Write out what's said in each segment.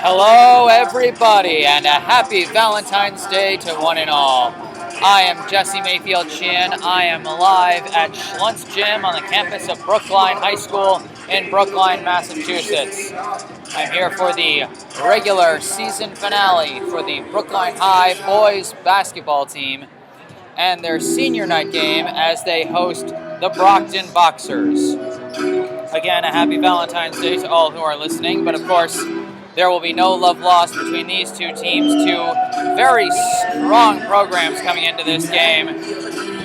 Hello, everybody, and a happy Valentine's Day to one and all. I am Jesse Mayfield-Sheehan. I am live at Schluntz Gym on the campus of Brookline High School in Brookline, Massachusetts. I'm here for the regular season finale for the Brookline High boys basketball team and their senior night game as they host the Brockton Boxers. Again, a happy Valentine's Day to all who are listening, but of course, there will be no love lost between these two teams. Two very strong programs coming into this game.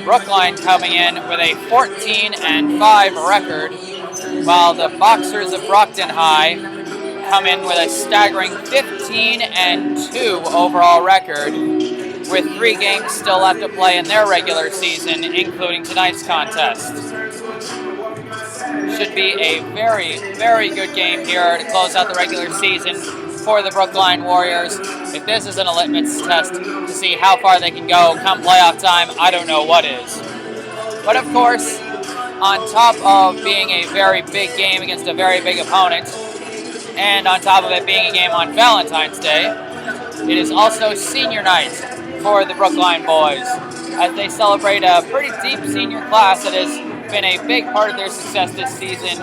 Brookline coming in with a 14-5 record, while the Boxers of Brockton High come in with a staggering 15-2 overall record, with 3 games still left to play in their regular season, including tonight's contest. Should be a very, very good game here to close out the regular season for the Brookline Warriors. If this isn't a litmus test to see how far they can go come playoff time, I don't know what is. But of course, on top of being a very big game against a very big opponent, and on top of it being a game on Valentine's Day, it is also senior night for the Brookline boys, as they celebrate a pretty deep senior class that has been a big part of their success this season.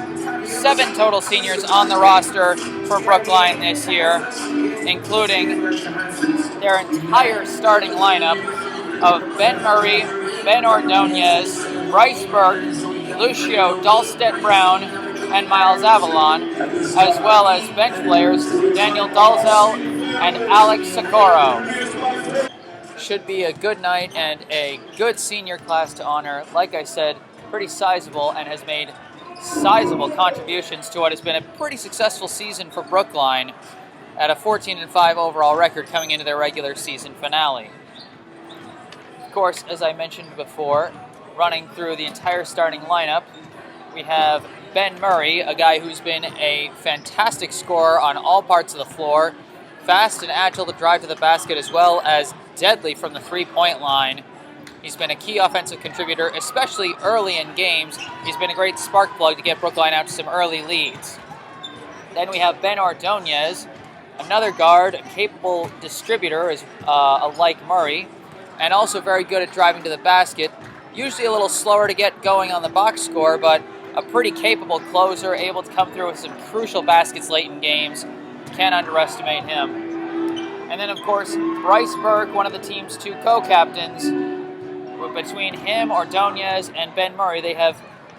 7 total seniors on the roster for Brookline this year, including their entire starting lineup of Ben Murray, Ben Ordonez, Bryce Burke, Lucio Dahlstedt-Brown, and Miles Avalon, as well as bench players Daniel Dalzell and Alex Socorro. Should be a good night and a good senior class to honor. Like I said, pretty sizable and has made sizable contributions to what has been a pretty successful season for Brookline at a 14-5 overall record coming into their regular season finale. Of course, as I mentioned before, running through the entire starting lineup, we have Ben Murray, a guy who's been a fantastic scorer on all parts of the floor, fast and agile to drive to the basket, as well as deadly from the three-point line. He's been a key offensive contributor, especially early in games. He's been a great spark plug to get Brookline out to some early leads. Then we have Ben Ordonez, another guard, a capable distributor, like Murray, and also very good at driving to the basket. Usually a little slower to get going on the box score, but a pretty capable closer, able to come through with some crucial baskets late in games. Can't underestimate him. And then, of course, Bryce Burke, one of the team's 2 co-captains. Between him, Ordonez, and Ben Murray, they have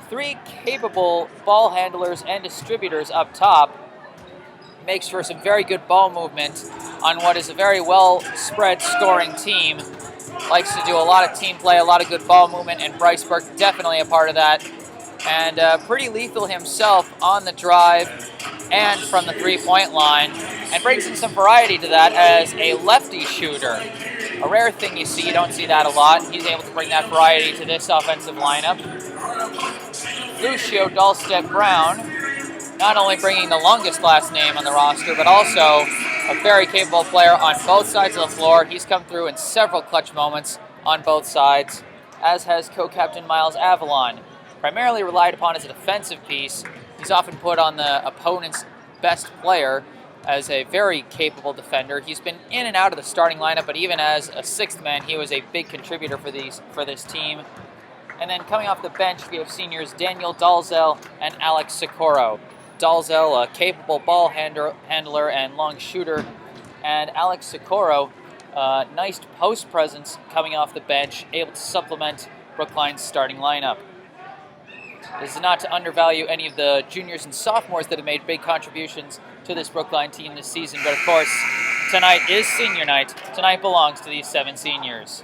3 capable ball handlers and distributors up top. Makes for some very good ball movement on what is a very well-spread scoring team. Likes to do a lot of team play, a lot of good ball movement, and Bryce Burke definitely a part of that. And pretty lethal himself on the drive and from the three-point line, and brings in some variety to that as a lefty shooter. A rare thing you see, you don't see that a lot. He's able to bring that variety to this offensive lineup. Lucio Dahlstedt-Brown, not only bringing the longest last name on the roster, but also a very capable player on both sides of the floor. He's come through in several clutch moments on both sides, as has co-captain Miles Avalon. Primarily relied upon as a defensive piece, he's often put on the opponent's best player as a very capable defender. He's been in and out of the starting lineup, but even as a 6th man, he was a big contributor for this team. And then coming off the bench, we have seniors Daniel Dalzell and Alex Socorro. Dalzell, a capable ball handler and long shooter, and Alex Socorro, nice post presence coming off the bench, able to supplement Brookline's starting lineup. This is not to undervalue any of the juniors and sophomores that have made big contributions to this Brookline team this season, but of course, tonight is senior night. Tonight belongs to these 7 seniors.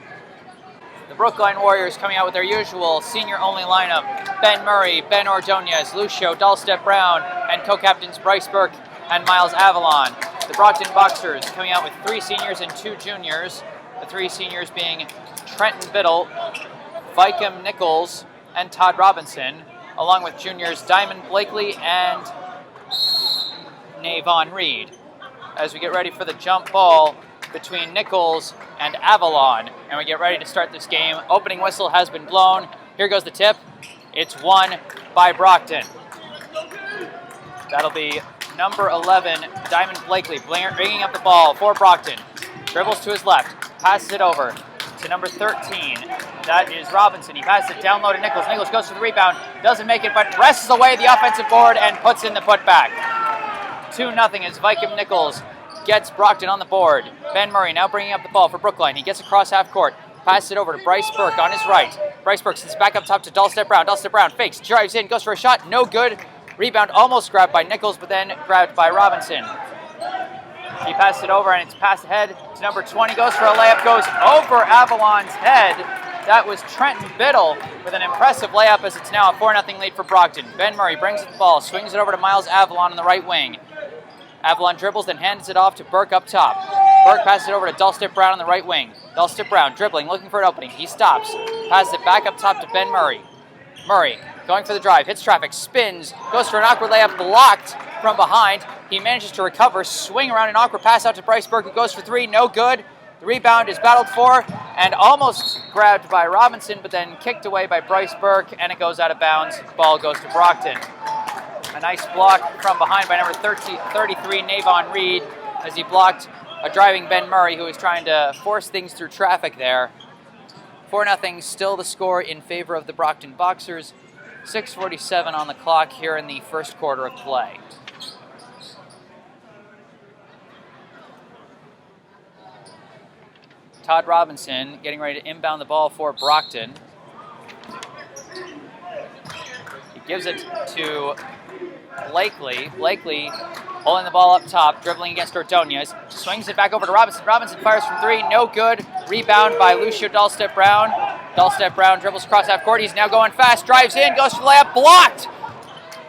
The Brookline Warriors coming out with their usual senior-only lineup. Ben Murray, Ben Ordonez, Lucio Dahlstedt-Brown, and co-captains Bryce Burke and Miles Avalon. The Brockton Boxers coming out with 3 seniors and 2 juniors. The 3 seniors being Trenton Biddle, Vicam Nichols, and Todd Robinson, along with juniors Diamond Blakely and Navon Reed. As we get ready for the jump ball between Nichols and Avalon, and we get ready to start this game. Opening whistle has been blown. Here goes the tip. It's won by Brockton. That'll be number 11, Diamond Blakely, bringing up the ball for Brockton. Dribbles to his left, passes it over to number 13. That is Robinson. He passes it down low to Nichols. Nichols goes for the rebound, doesn't make it, but wrests away the offensive board and puts in the putback. 2-0 as Viking Nichols gets Brockton on the board. Ben Murray now bringing up the ball for Brookline. He gets across half court, passes it over to Bryce Burke on his right. Bryce Burke sends back up top to Dahlstedt Brown. Dahlstedt Brown fakes, drives in, goes for a shot, no good. Rebound almost grabbed by Nichols, but then grabbed by Robinson. He passes it over, and it's passed ahead to number 20. Goes for a layup, goes over Avalon's head. That was Trenton Biddle with an impressive layup, as it's now a 4-0 lead for Brockton. Ben Murray brings the ball, swings it over to Miles Avalon on the right wing. Avalon dribbles, then hands it off to Burke up top. Burke passes it over to Dahlstedt Brown on the right wing. Dahlstedt Brown dribbling, looking for an opening. He stops, passes it back up top to Ben Murray. Murray going for the drive, hits traffic, spins, goes for an awkward layup, blocked from behind. He manages to recover, swing around an awkward pass out to Bryce Burke, who goes for three, no good. The rebound is battled for and almost grabbed by Robinson, but then kicked away by Bryce Burke, and it goes out of bounds. Ball goes to Brockton. A nice block from behind by number 33, Navon Reed, as he blocked a driving Ben Murray, who was trying to force things through traffic there. 4-0 still the score in favor of the Brockton Boxers. 6:47 on the clock here in the first quarter of play. Todd Robinson getting ready to inbound the ball for Brockton. He gives it to Blakely. Blakely holding the ball up top, dribbling against Ordonez. Swings it back over to Robinson. Robinson fires from three, no good. Rebound by Lucio Dahlstedt Brown. Dahlstedt Brown dribbles across half court. He's now going fast, drives in, goes for the layup, blocked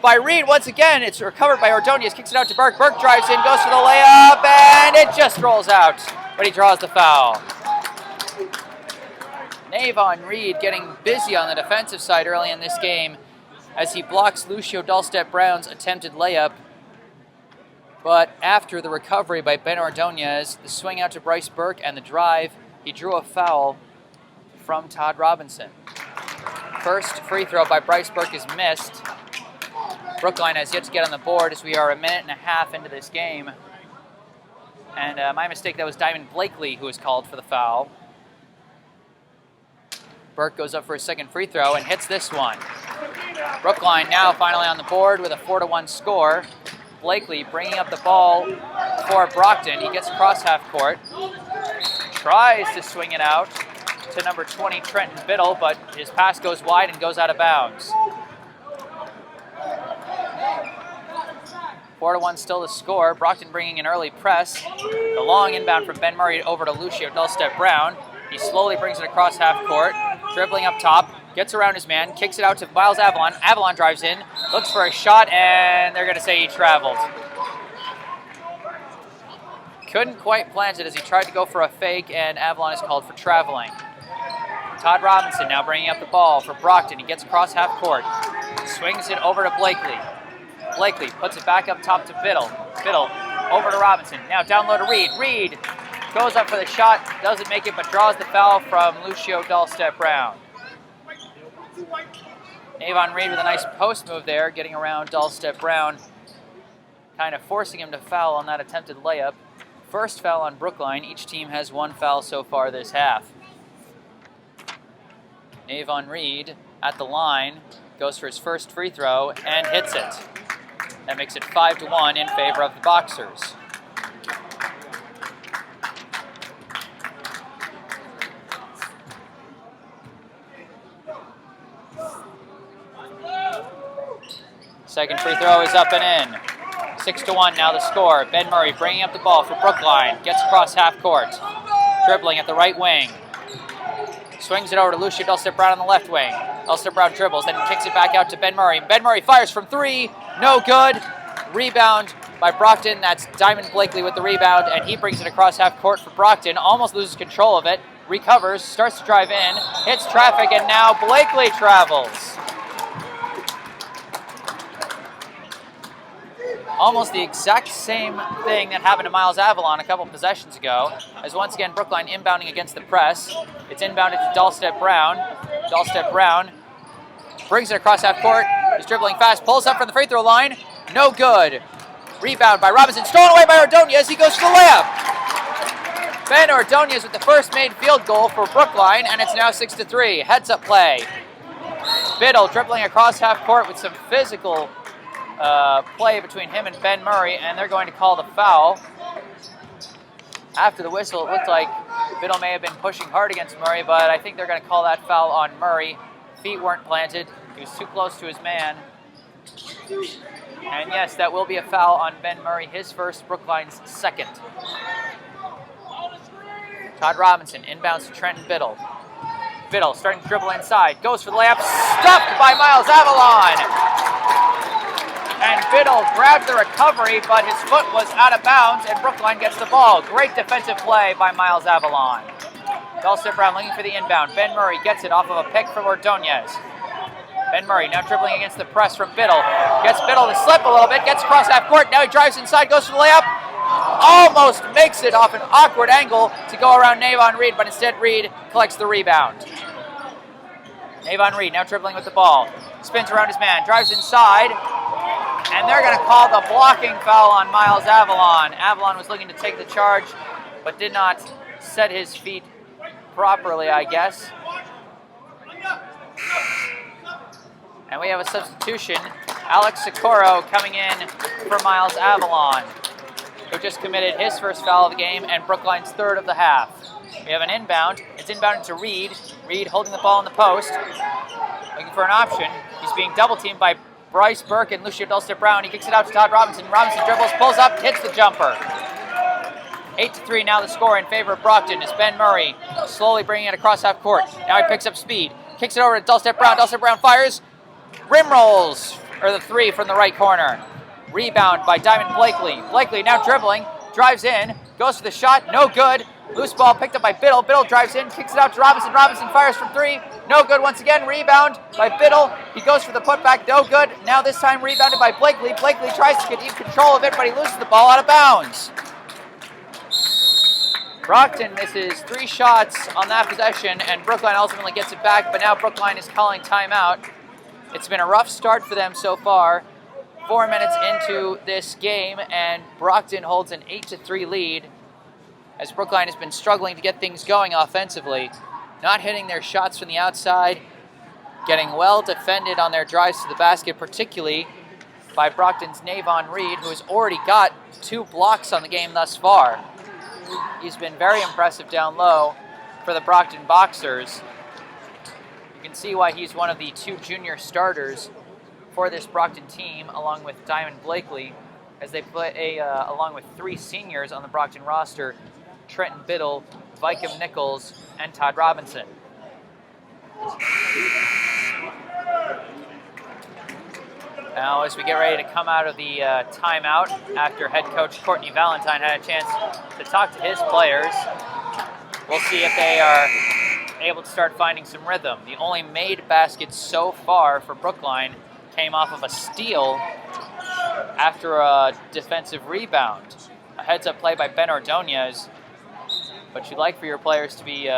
by Reed once again. It's recovered by Ordonez, kicks it out to Burke. Burke drives in, goes for the layup, and it just rolls out, but he draws the foul. Navon Reed getting busy on the defensive side early in this game as he blocks Lucio Dahlstedt Brown's attempted layup. But after the recovery by Ben Ordonez, the swing out to Bryce Burke and the drive, he drew a foul from Todd Robinson. First free throw by Bryce Burke is missed. Brookline has yet to get on the board as we are a minute and a half into this game. And my mistake, that was Diamond Blakely who was called for the foul. Burke goes up for his second free throw and hits this one. Brookline now finally on the board with a 4-1 score. Blakely bringing up the ball for Brockton. He gets across half court, tries to swing it out to number 20, Trenton Biddle, but his pass goes wide and goes out of bounds. 4-1 still the score. Brockton bringing an early press. The long inbound from Ben Murray over to Lucio Dahlstedt Brown. He slowly brings it across half court, dribbling up top, gets around his man, kicks it out to Miles Avalon. Avalon drives in, looks for a shot, and they're going to say he traveled. Couldn't quite plant it as he tried to go for a fake, and Avalon is called for traveling. Todd Robinson now bringing up the ball for Brockton. He gets across half court, swings it over to Blakely. Blakely puts it back up top to Biddle. Biddle over to Robinson. Now down low to Reed. Reed goes up for the shot, doesn't make it, but draws the foul from Lucio Dahlstedt Brown. Navon Reed with a nice post move there, getting around Dahlstedt Brown, kind of forcing him to foul on that attempted layup. First foul on Brookline. Each team has one foul so far this half. Navon Reed at the line, goes for his first free throw and hits it. That makes it 5-1 in favor of the Boxers. Second free throw is up and in. 6-1 now the score. Ben Murray bringing up the ball for Brookline. Gets across half court. Dribbling at the right wing. Swings it over to Lucio Dahlstedt Brown on the left wing. Dahlstedt Brown dribbles, then kicks it back out to Ben Murray. Ben Murray fires from three. No good. Rebound by Brockton. That's Diamond Blakely with the rebound, and he brings it across half court for Brockton. Almost loses control of it. Recovers, starts to drive in, hits traffic, and now Blakely travels. Almost the exact same thing that happened to Miles Avalon a couple possessions ago, as once again Brookline inbounding against the press. It's inbounded to Dahlstedt Brown. Dahlstedt Brown brings it across half court. He's dribbling fast, pulls up from the free throw line. No good. Rebound by Robinson, stolen away by Ordonez. He goes to the layup. Ben Ordonez with the first made field goal for Brookline, and it's now 6-3. Heads-up play. Biddle dribbling across half court with some physical play between him and Ben Murray, and they're going to call the foul. After the whistle, it looked like Biddle may have been pushing hard against Murray, but I think they're going to call that foul on Murray. Feet weren't planted. He was too close to his man. And yes, that will be a foul on Ben Murray, his first, Brookline's second. Todd Robinson inbounds to Trenton Biddle. Biddle starting to dribble inside, goes for the layup, stuffed by Miles Avalon. And Biddle grabbed the recovery, but his foot was out of bounds, and Brookline gets the ball. Great defensive play by Miles Avalon. Dulcet Brown looking for the inbound. Ben Murray gets it off of a pick from Ordonez. Ben Murray now dribbling against the press from Biddle. Gets Biddle to slip a little bit, gets across half court. Now he drives inside, goes for the layup. Almost makes it off an awkward angle to go around Navon Reed, but instead Reed collects the rebound. Navon Reed now dribbling with the ball. Spins around his man, drives inside, and they're going to call the blocking foul on Miles Avalon. Avalon was looking to take the charge, but did not set his feet properly, I guess. And we have a substitution. Alex Socorro coming in for Miles Avalon, who just committed his first foul of the game and Brookline's third of the half. We have an inbound. It's inbounded to Reed. Reed holding the ball in the post, looking for an option. He's being double-teamed by Bryce Burke and Lucio Dulcet Brown. He kicks it out to Todd Robinson. Robinson dribbles, pulls up, hits the jumper. 8-3 now the score in favor of Brockton as Ben Murray slowly bringing it across half court. Now he picks up speed. Kicks it over to Dulcet Brown. Dulcet Brown fires. Rim rolls, or the three from the right corner. Rebound by Diamond Blakely. Blakely now dribbling, drives in, goes for the shot, no good. Loose ball picked up by Biddle. Biddle drives in, kicks it out to Robinson. Robinson fires from three, no good once again. Rebound by Biddle. He goes for the putback, no good. Now this time rebounded by Blakely. Blakely tries to get in control of it, but he loses the ball out of bounds. Brockton misses 3 shots on that possession, and Brookline ultimately gets it back, but now Brookline is calling timeout. It's been a rough start for them so far. 4 minutes into this game, and Brockton holds an 8-3 lead as Brookline has been struggling to get things going offensively, not hitting their shots from the outside, getting well defended on their drives to the basket, particularly by Brockton's Navon Reed, who has already got 2 blocks on the game thus far. He's been very impressive down low for the Brockton Boxers. You can see why he's one of the 2 junior starters for this Brockton team, along with Diamond Blakely, as they play along with 3 seniors on the Brockton roster: Trenton Biddle, Vicom Nichols, and Todd Robinson. Now, as we get ready to come out of the timeout, after head coach Courtney Valentine had a chance to talk to his players, we'll see if they are able to start finding some rhythm. The only made basket so far for Brookline came off of a steal after a defensive rebound. A heads-up play by Ben Ordonez, but you'd like for your players to be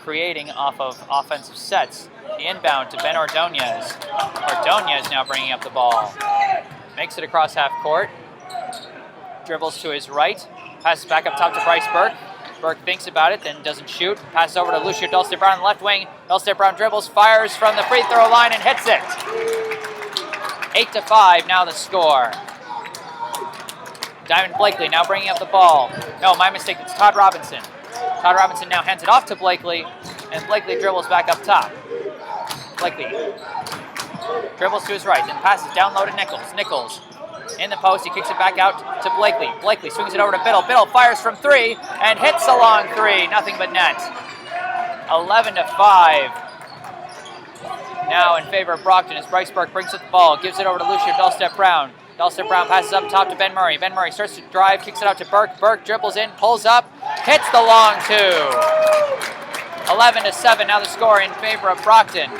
creating off of offensive sets. The inbound to Ben Ordonez. Ordonez now bringing up the ball. Makes it across half court. Dribbles to his right. Passes back up top to Bryce Burke. Burke thinks about it, then doesn't shoot. Passes over to Lucio Dulcet Brown on the left wing. Dulcet Brown dribbles, fires from the free throw line, and hits it. 8-5 now the score. Diamond Blakely now bringing up the ball. No, my mistake, it's Todd Robinson. Todd Robinson now hands it off to Blakely, and Blakely dribbles back up top. Blakely dribbles to his right, then passes down low to Nichols. Nichols in the post, he kicks it back out to Blakely. Blakely swings it over to Biddle. Biddle fires from 3 and hits a long 3, nothing but net. 11-5 now in favor of Brockton as Bryce Burke brings up the ball, gives it over to Lucio Dulcet Brown. Dulcet Brown passes up top to Ben Murray. Ben Murray starts to drive, kicks it out to Burke. Burke dribbles in, pulls up, hits the long 2. 11-7 now the score in favor of Brockton.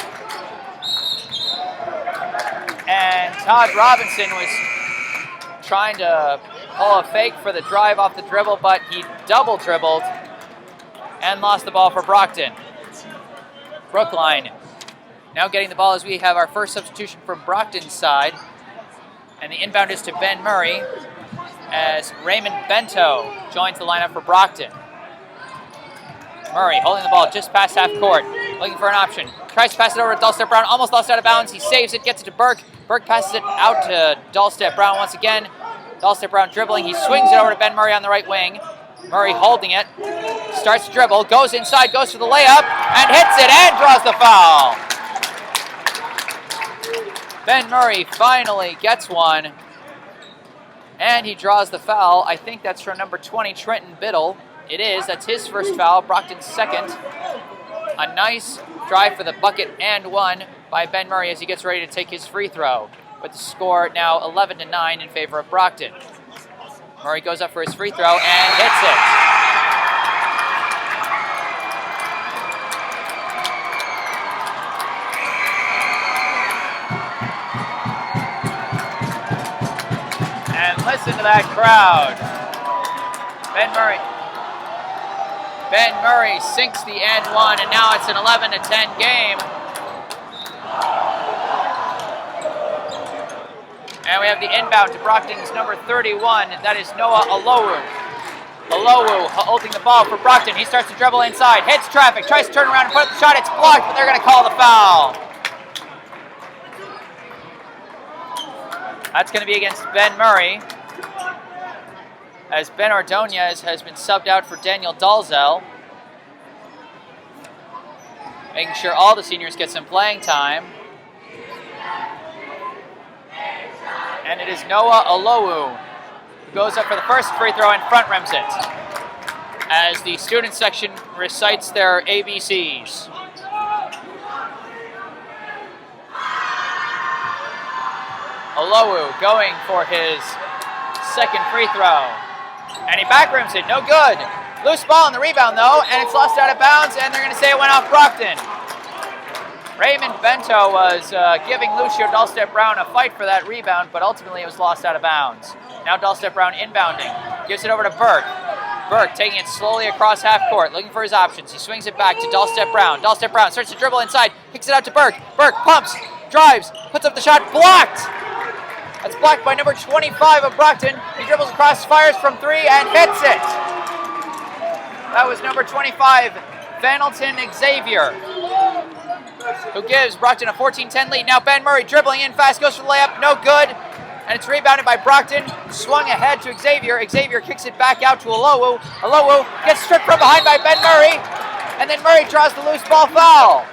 And Todd Robinson was trying to pull a fake for the drive off the dribble, but he double dribbled and lost the ball for Brockton. Brookline now getting the ball as we have our first substitution from Brockton's side. And the inbound is to Ben Murray. as Raymond Bento joins the lineup for Brockton. Murray holding the ball just past half court, looking for an option. Tries to pass it over to Dahlstedt Brown, almost lost out of bounds. He saves it, gets it to Burke. Burke passes it out to Dahlstedt Brown once again. Dahlstedt Brown dribbling. He swings it over to Ben Murray on the right wing. Murray holding it, starts to dribble, goes inside, goes for the layup, and hits it and draws the foul. Ben Murray finally gets one, and he draws the foul. I think that's from number 20, Trenton Biddle. It is. That's his first foul, Brockton's second. A nice drive for the bucket and one by Ben Murray as he gets ready to take his free throw. With the score now 11-9 in favor of Brockton. Murray goes up for his free throw and hits it. And listen to that crowd. Ben Murray sinks the and one, and now it's an 11-10 game. And we have the inbound to Brockton's number 31. That is Noah Alowu. Alowu holding the ball for Brockton. He starts to dribble inside, hits traffic, tries to turn around and put up the shot. It's blocked, but they're going to call the foul. That's going to be against Ben Murray, as Ben Ordonez has been subbed out for Daniel Dalzell. Making sure all the seniors get some playing time. And it is Noah Alowu who goes up for the first free throw and front rims it, as the student section recites their ABCs. Alowu going for his second free throw. And he back rims it, no good. Loose ball on the rebound though, and it's lost out of bounds, and they're going to say it went off Brockton. Raymond Bento was giving Lucio Dahlstedt Brown a fight for that rebound, but ultimately it was lost out of bounds. Now Dahlstedt Brown inbounding, gives it over to Burke. Burke taking it slowly across half court, looking for his options. He swings it back to Dahlstedt Brown. Dahlstedt Brown starts to dribble inside, kicks it out to Burke. Burke pumps, drives, puts up the shot, blocked! That's blocked by number 25 of Brockton. He dribbles across, fires from three, and hits it. That was number 25, Vanelton Xavier, who gives Brockton a 14-10 lead. Now Ben Murray dribbling in fast, goes for the layup, no good. And it's rebounded by Brockton, swung ahead to Xavier. Xavier kicks it back out to Alowu. Alowu gets stripped from behind by Ben Murray, and then Murray draws the loose ball foul.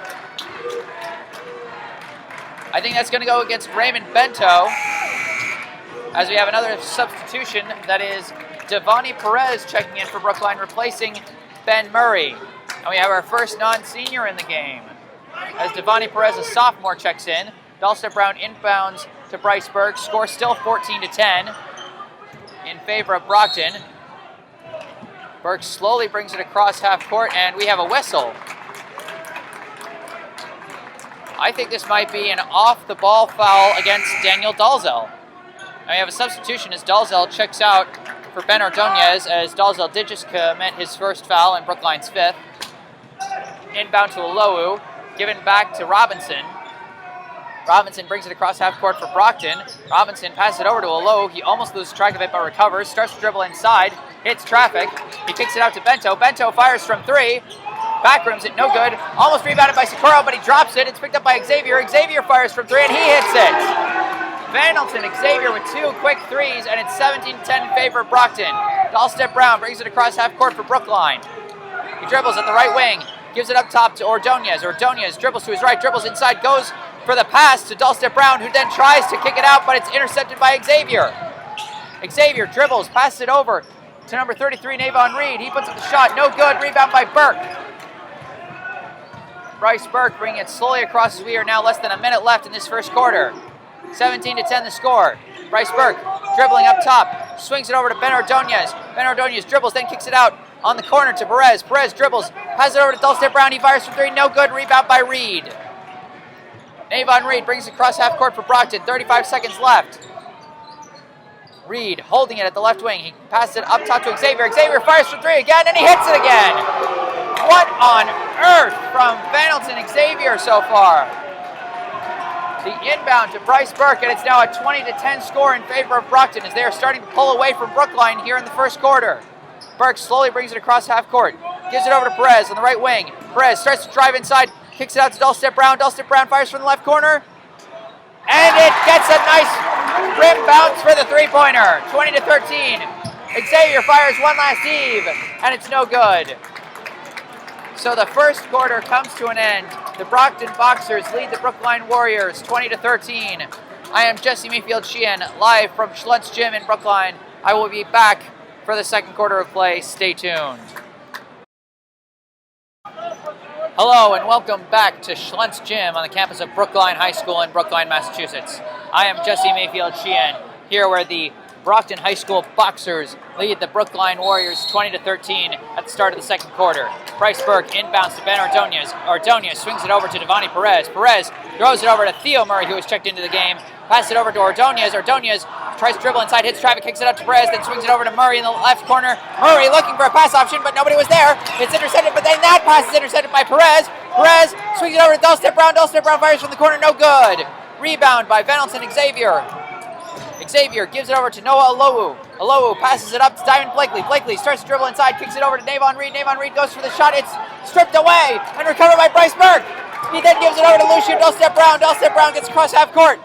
I think that's going to go against Raymond Bento, as we have another substitution. That is Devani Perez checking in for Brookline, replacing Ben Murray. And we have our first non-senior in the game, as Devani Perez, a sophomore, checks in. Dahlstedt Brown inbounds to Bryce Burke. Score still 14-10 in favor of Brockton. Burke slowly brings it across half court, and we have a whistle. I think this might be an off-the-ball foul against Daniel Dalzell. And we have a substitution as Dalzell checks out for Ben Ordonez, as Dalzell did just commit his first foul and Brookline's fifth. Inbound to Alowu, given back to Robinson. Robinson brings it across half court for Brockton. Robinson passes it over to Alowu. He almost loses track of it but recovers. Starts to dribble inside. Hits traffic. He kicks it out to Bento. Bento fires from three. Back rims it. No good. Almost rebounded by Socorro, but he drops it. It's picked up by Xavier. Xavier fires from three, and he hits it. Vanelton Xavier with two quick threes, and it's 17-10 in favor of Brockton. Dahlstedt Brown brings it across half court for Brookline. He dribbles at the right wing. Gives it up top to Ordonez. Ordonez dribbles to his right, dribbles inside, goes for the pass to Dahlstedt Brown, who then tries to kick it out, but it's intercepted by Xavier. Xavier dribbles, passes it over to number 33, Navon Reed. He puts up the shot, no good. Rebound by Burke. Bryce Burke bringing it slowly across as we are now less than a minute left in this first quarter. 17-10 the score. Bryce Burke dribbling up top, swings it over to Ben Ordonez. Ben Ordonez dribbles, then kicks it out on the corner to Perez. Perez dribbles, passes it over to Dahlstedt Brown. He fires from three, no good. Rebound by Reed. Navon Reed brings it across half court for Brockton. 35 seconds left. Reed holding it at the left wing. He passes it up top to Xavier. Xavier fires from three again, and he hits it again. What on earth from Vanelton Xavier so far? The inbound to Bryce Burke, and it's now a 20-10 score in favor of Brockton as they are starting to pull away from Brookline here in the first quarter. Burke slowly brings it across half court, gives it over to Perez on the right wing. Perez starts to drive inside, kicks it out to Dulcet Brown. Dulcet Brown fires from the left corner, and it gets a nice rim bounce for the three-pointer. 20-13. Xavier fires one last heave, and it's no good. So the first quarter comes to an end. The Brockton Boxers lead the Brookline Warriors 20-13. I am Jesse Mayfield-Sheehan, live from Schlunt's Gym in Brookline. I will be back for the second quarter of play. Stay tuned. Hello and welcome back to Schlunt's Gym on the campus of Brookline High School in Brookline, Massachusetts. I am Jesse Mayfield-Sheehan, here where the Brockton High School Boxers lead the Brookline Warriors 20-13 at the start of the second quarter. Bryce Burke inbounds to Ben Ordonez. Ordonez swings it over to Devani Perez. Perez throws it over to Theo Murray, who has checked into the game. Passes it over to Ordonez. Ordonez tries to dribble inside, hits traffic, kicks it out to Perez, then swings it over to Murray in the left corner. Murray looking for a pass option, but nobody was there. It's intercepted, but then that pass is intercepted by Perez. Perez swings it over to Dulcet Brown. Dulcet Brown fires from the corner, no good. Rebound by Venelton Xavier. Xavier gives it over to Noah Alowu. Alowu passes it up to Diamond Blakely. Blakely starts to dribble inside, kicks it over to Navon Reed. Navon Reed goes for the shot. It's stripped away and recovered by Bryce Burke. He then gives it over to Lucio Dulcet Brown. Dulcet Brown gets across half court.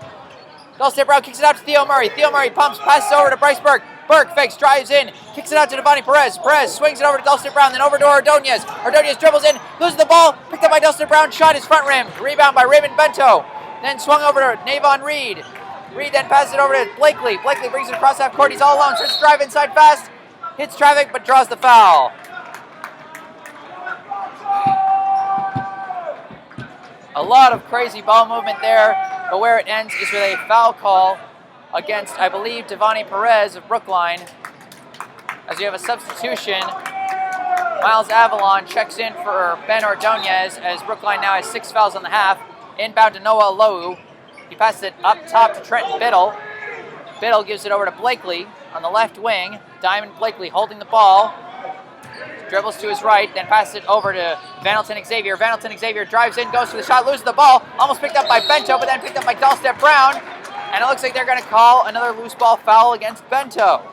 Dulcet Brown kicks it out to Theo Murray. Theo Murray pumps, passes over to Bryce Burke. Burke fakes, drives in, kicks it out to Devani Perez. Perez swings it over to Dulcet Brown, then over to Ordonez. Ordonez dribbles in, loses the ball, picked up by Dulcet Brown, shot is front rim. Rebound by Raymond Bento. Then swung over to Navon Reed. Reed then passes it over to Blakely. Blakely brings it across half court. He's all alone. Starts to drive inside fast. Hits traffic, but draws the foul. A lot of crazy ball movement there, but where it ends is with a foul call against, I believe, Devani Perez of Brookline. As you have a substitution, Miles Avalon checks in for Ben Ordonez as Brookline now has 6 fouls on the half. Inbound to Noah Alowu. He passes it up top to Trenton Biddle. Biddle gives it over to Blakely on the left wing. Diamond Blakely holding the ball. Dribbles to his right, then passes it over to Venelton Xavier. Venelton Xavier drives in, goes for the shot, loses the ball. Almost picked up by Bento, but then picked up by Dulcet Brown. And it looks like they're going to call another loose ball foul against Bento.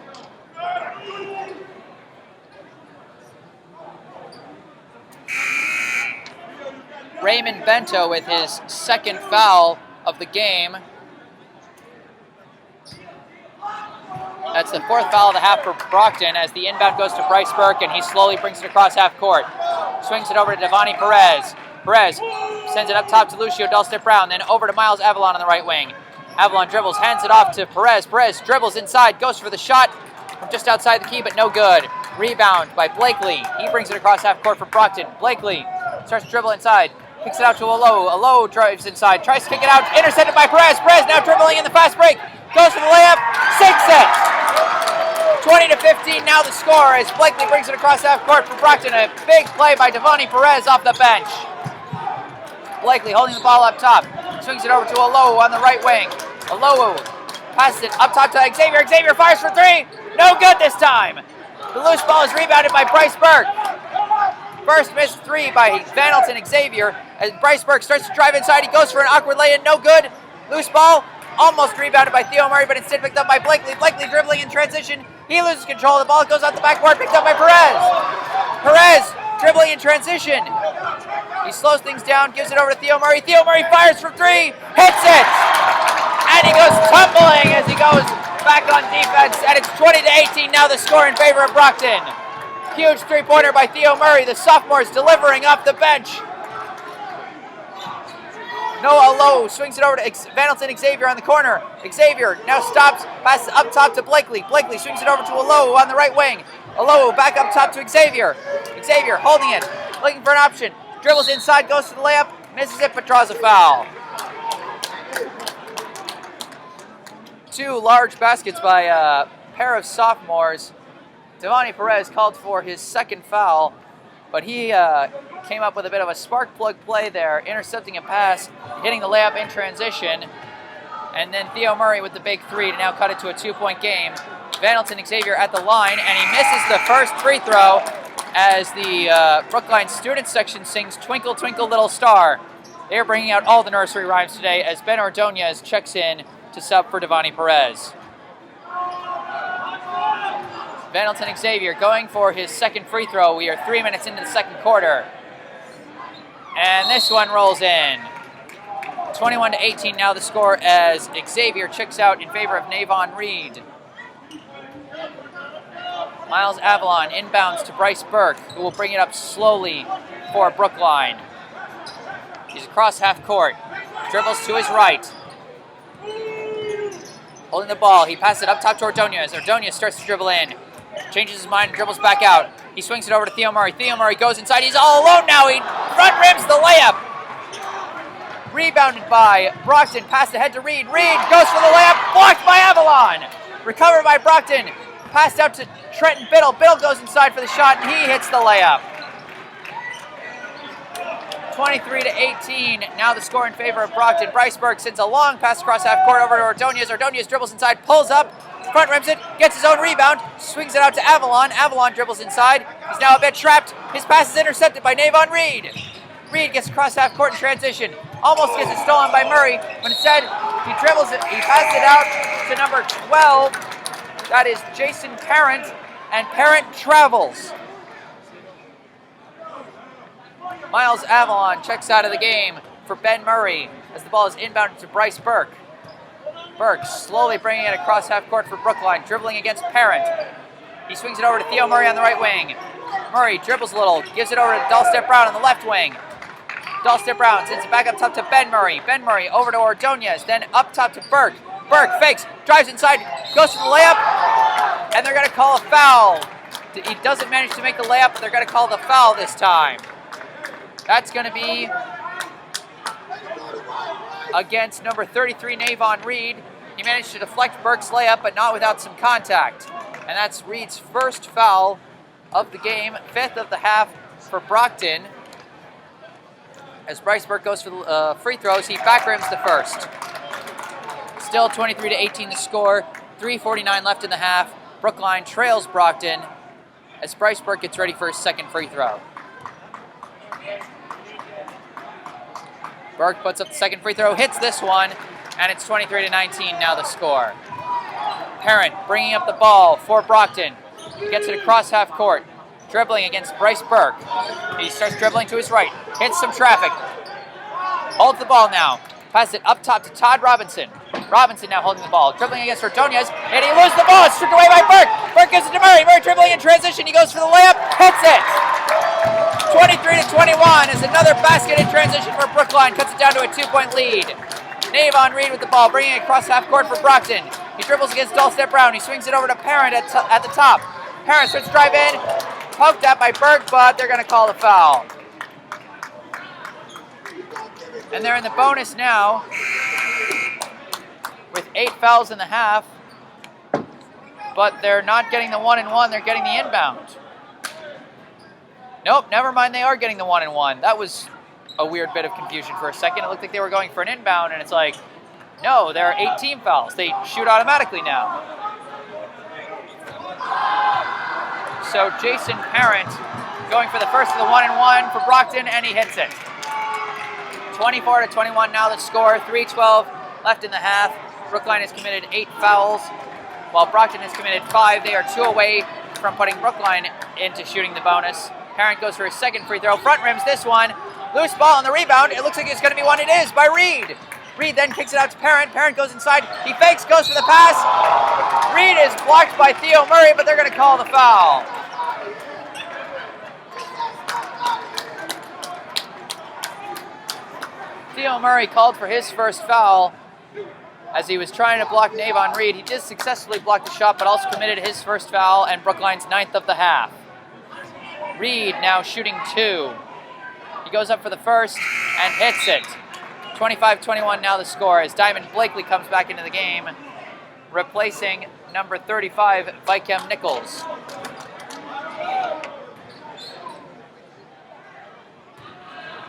Raymond Bento with his second foul of the game. That's the fourth foul of the half for Brockton as the inbound goes to Bryce Burke and he slowly brings it across half court. Swings it over to Devani Perez. Perez sends it up top to Lucio Dulcet Brown, then over to Miles Avalon on the right wing. Avalon dribbles, hands it off to Perez. Perez dribbles inside, goes for the shot from just outside the key, but no good. Rebound by Blakely. He brings it across half court for Brockton. Blakely starts to dribble inside. Kicks it out to Alowu. Alowu drives inside, tries to kick it out, intercepted by Perez. Perez now dribbling in the fast break. Goes for the layup, sinks it. 20-15 now the score as Blakely brings it across half court for Brockton. A big play by Devani Perez off the bench. Blakely holding the ball up top. Swings it over to Alowu on the right wing. Alowu passes it up top to Xavier. Xavier fires for three. No good this time. The loose ball is rebounded by Bryce Burke. First missed three by Venelton Xavier as Bryce Burke starts to drive inside. He goes for an awkward lay-in, no good. Loose ball, almost rebounded by Theo Murray, but instead picked up by Blakely. Blakely dribbling in transition. He loses control of the ball. It goes out the backboard, picked up by Perez. Perez dribbling in transition. He slows things down, gives it over to Theo Murray. Theo Murray fires from three, hits it! And he goes tumbling as he goes back on defense. And it's 20-18 now the score in favor of Brockton. Huge three-pointer by Theo Murray. The sophomore's delivering off the bench. Noah Alowu swings it over to Venelton Xavier on the corner. Xavier now stops, passes up top to Blakely. Blakely swings it over to Alowu on the right wing. Alowu back up top to Xavier. Xavier holding it, looking for an option. Dribbles inside, goes to the layup, misses it, but draws a foul. Two large baskets by a pair of sophomores. Devani Perez called for his second foul, but he came up with a bit of a spark plug play there, intercepting a pass, hitting the layup in transition, and then Theo Murray with the big three to now cut it to a 2-point game. Venelton Xavier at the line, and he misses the first free throw as the Brookline student section sings Twinkle Twinkle Little Star. They are bringing out all the nursery rhymes today as Ben Ordonez checks in to sub for Devani Perez. Vandleton Xavier going for his second free throw. We are 3 minutes into the second quarter. And this one rolls in. 21-18 now the score as Xavier checks out in favor of Navon Reed. Miles Avalon inbounds to Bryce Burke, who will bring it up slowly for Brookline. He's across half court. Dribbles to his right. Holding the ball. He passes it up top to Ordonez. Ordonez starts to dribble in. Changes his mind and dribbles back out. He swings it over to Theo Murray. Theo Murray goes inside. He's all alone now. He front rims the layup. Rebounded by Brockton. Passed ahead to Reed. Reed goes for the layup. Blocked by Avalon. Recovered by Brockton. Passed out to Trenton Biddle. Biddle goes inside for the shot, and he hits the layup. 23-18. Now the score in favor of Brockton. Bryce Burke sends a long pass across half court over to Ordonez. Ordonez dribbles inside, pulls up, front rims it, gets his own rebound, swings it out to Avalon. Avalon dribbles inside. He's now a bit trapped. His pass is intercepted by Navon Reed. Reed gets across half court in transition. Almost gets it stolen by Murray, but instead he dribbles it. He passes it out to number 12. That is Jason Parent, and Parent travels. Miles Avalon checks out of the game for Ben Murray as the ball is inbounded to Bryce Burke. Burke slowly bringing it across half court for Brookline, dribbling against Parent. He swings it over to Theo Murray on the right wing. Murray dribbles a little, gives it over to Dahlstedt Brown on the left wing. Dahlstedt Brown sends it back up top to Ben Murray. Ben Murray over to Ordonez, then up top to Burke. Burke fakes, drives inside, goes for the layup, and they're going to call a foul. He doesn't manage to make the layup, but they're going to call the foul this time. That's going to be against number 33, Navon Reed. He managed to deflect Burke's layup, but not without some contact. And that's Reed's first foul of the game, fifth of the half for Brockton. As Bryce Burke goes for the free throws, he back rims the first. Still 23-18 the score, 3:49 left in the half. Brookline trails Brockton as Bryce Burke gets ready for his second free throw. Burke puts up the second free throw, hits this one, and it's 23-19 now the score. Parent bringing up the ball for Brockton. Gets it across half court, dribbling against Bryce Burke. He starts dribbling to his right, hits some traffic, holds the ball now, passes it up top to Todd Robinson. Robinson now holding the ball, dribbling against Ordonez, and he loses the ball. It's stripped away by Burke. Burke gives it to Murray. Murray dribbling in transition. He goes for the layup, hits it. 23-21 as another basket in transition for Brookline cuts it down to a 2-point lead. Navon Reed with the ball, bringing it across half court for Brockton. He dribbles against Dahlstedt Brown. He swings it over to Parent at the top. Parent starts to drive in, poked at by Burke, but they're going to call the foul. And they're in the bonus now with 8 fouls in the half, but they're not getting the 1-and-1, they're getting the inbound. Nope, never mind, they are getting the 1-and-1. That was a weird bit of confusion for a second. It looked like they were going for an inbound, and it's like, no, there are 8 team fouls. They shoot automatically now. So Jason Parent going for the first of the 1-and-1 for Brockton, and he hits it. 24-21 now the score, 3:12 left in the half. Brookline has committed 8 fouls, while Brockton has committed 5. They are 2 away from putting Brookline into shooting the bonus. Parent goes for his second free throw, front rims this one. Loose ball on the rebound. It looks like it's going to be one. It is by Reed. Reed then kicks it out to Parent. Parent goes inside. He fakes, goes for the pass. Reed is blocked by Theo Murray, but they're going to call the foul. Theo Murray called for his first foul as he was trying to block Navon Reed. He did successfully block the shot, but also committed his first foul and Brookline's 9th of the half. Reed now shooting 2. He goes up for the first and hits it. 25-21 now the score as Diamond Blakely comes back into the game, replacing number 35, Vikem Nichols.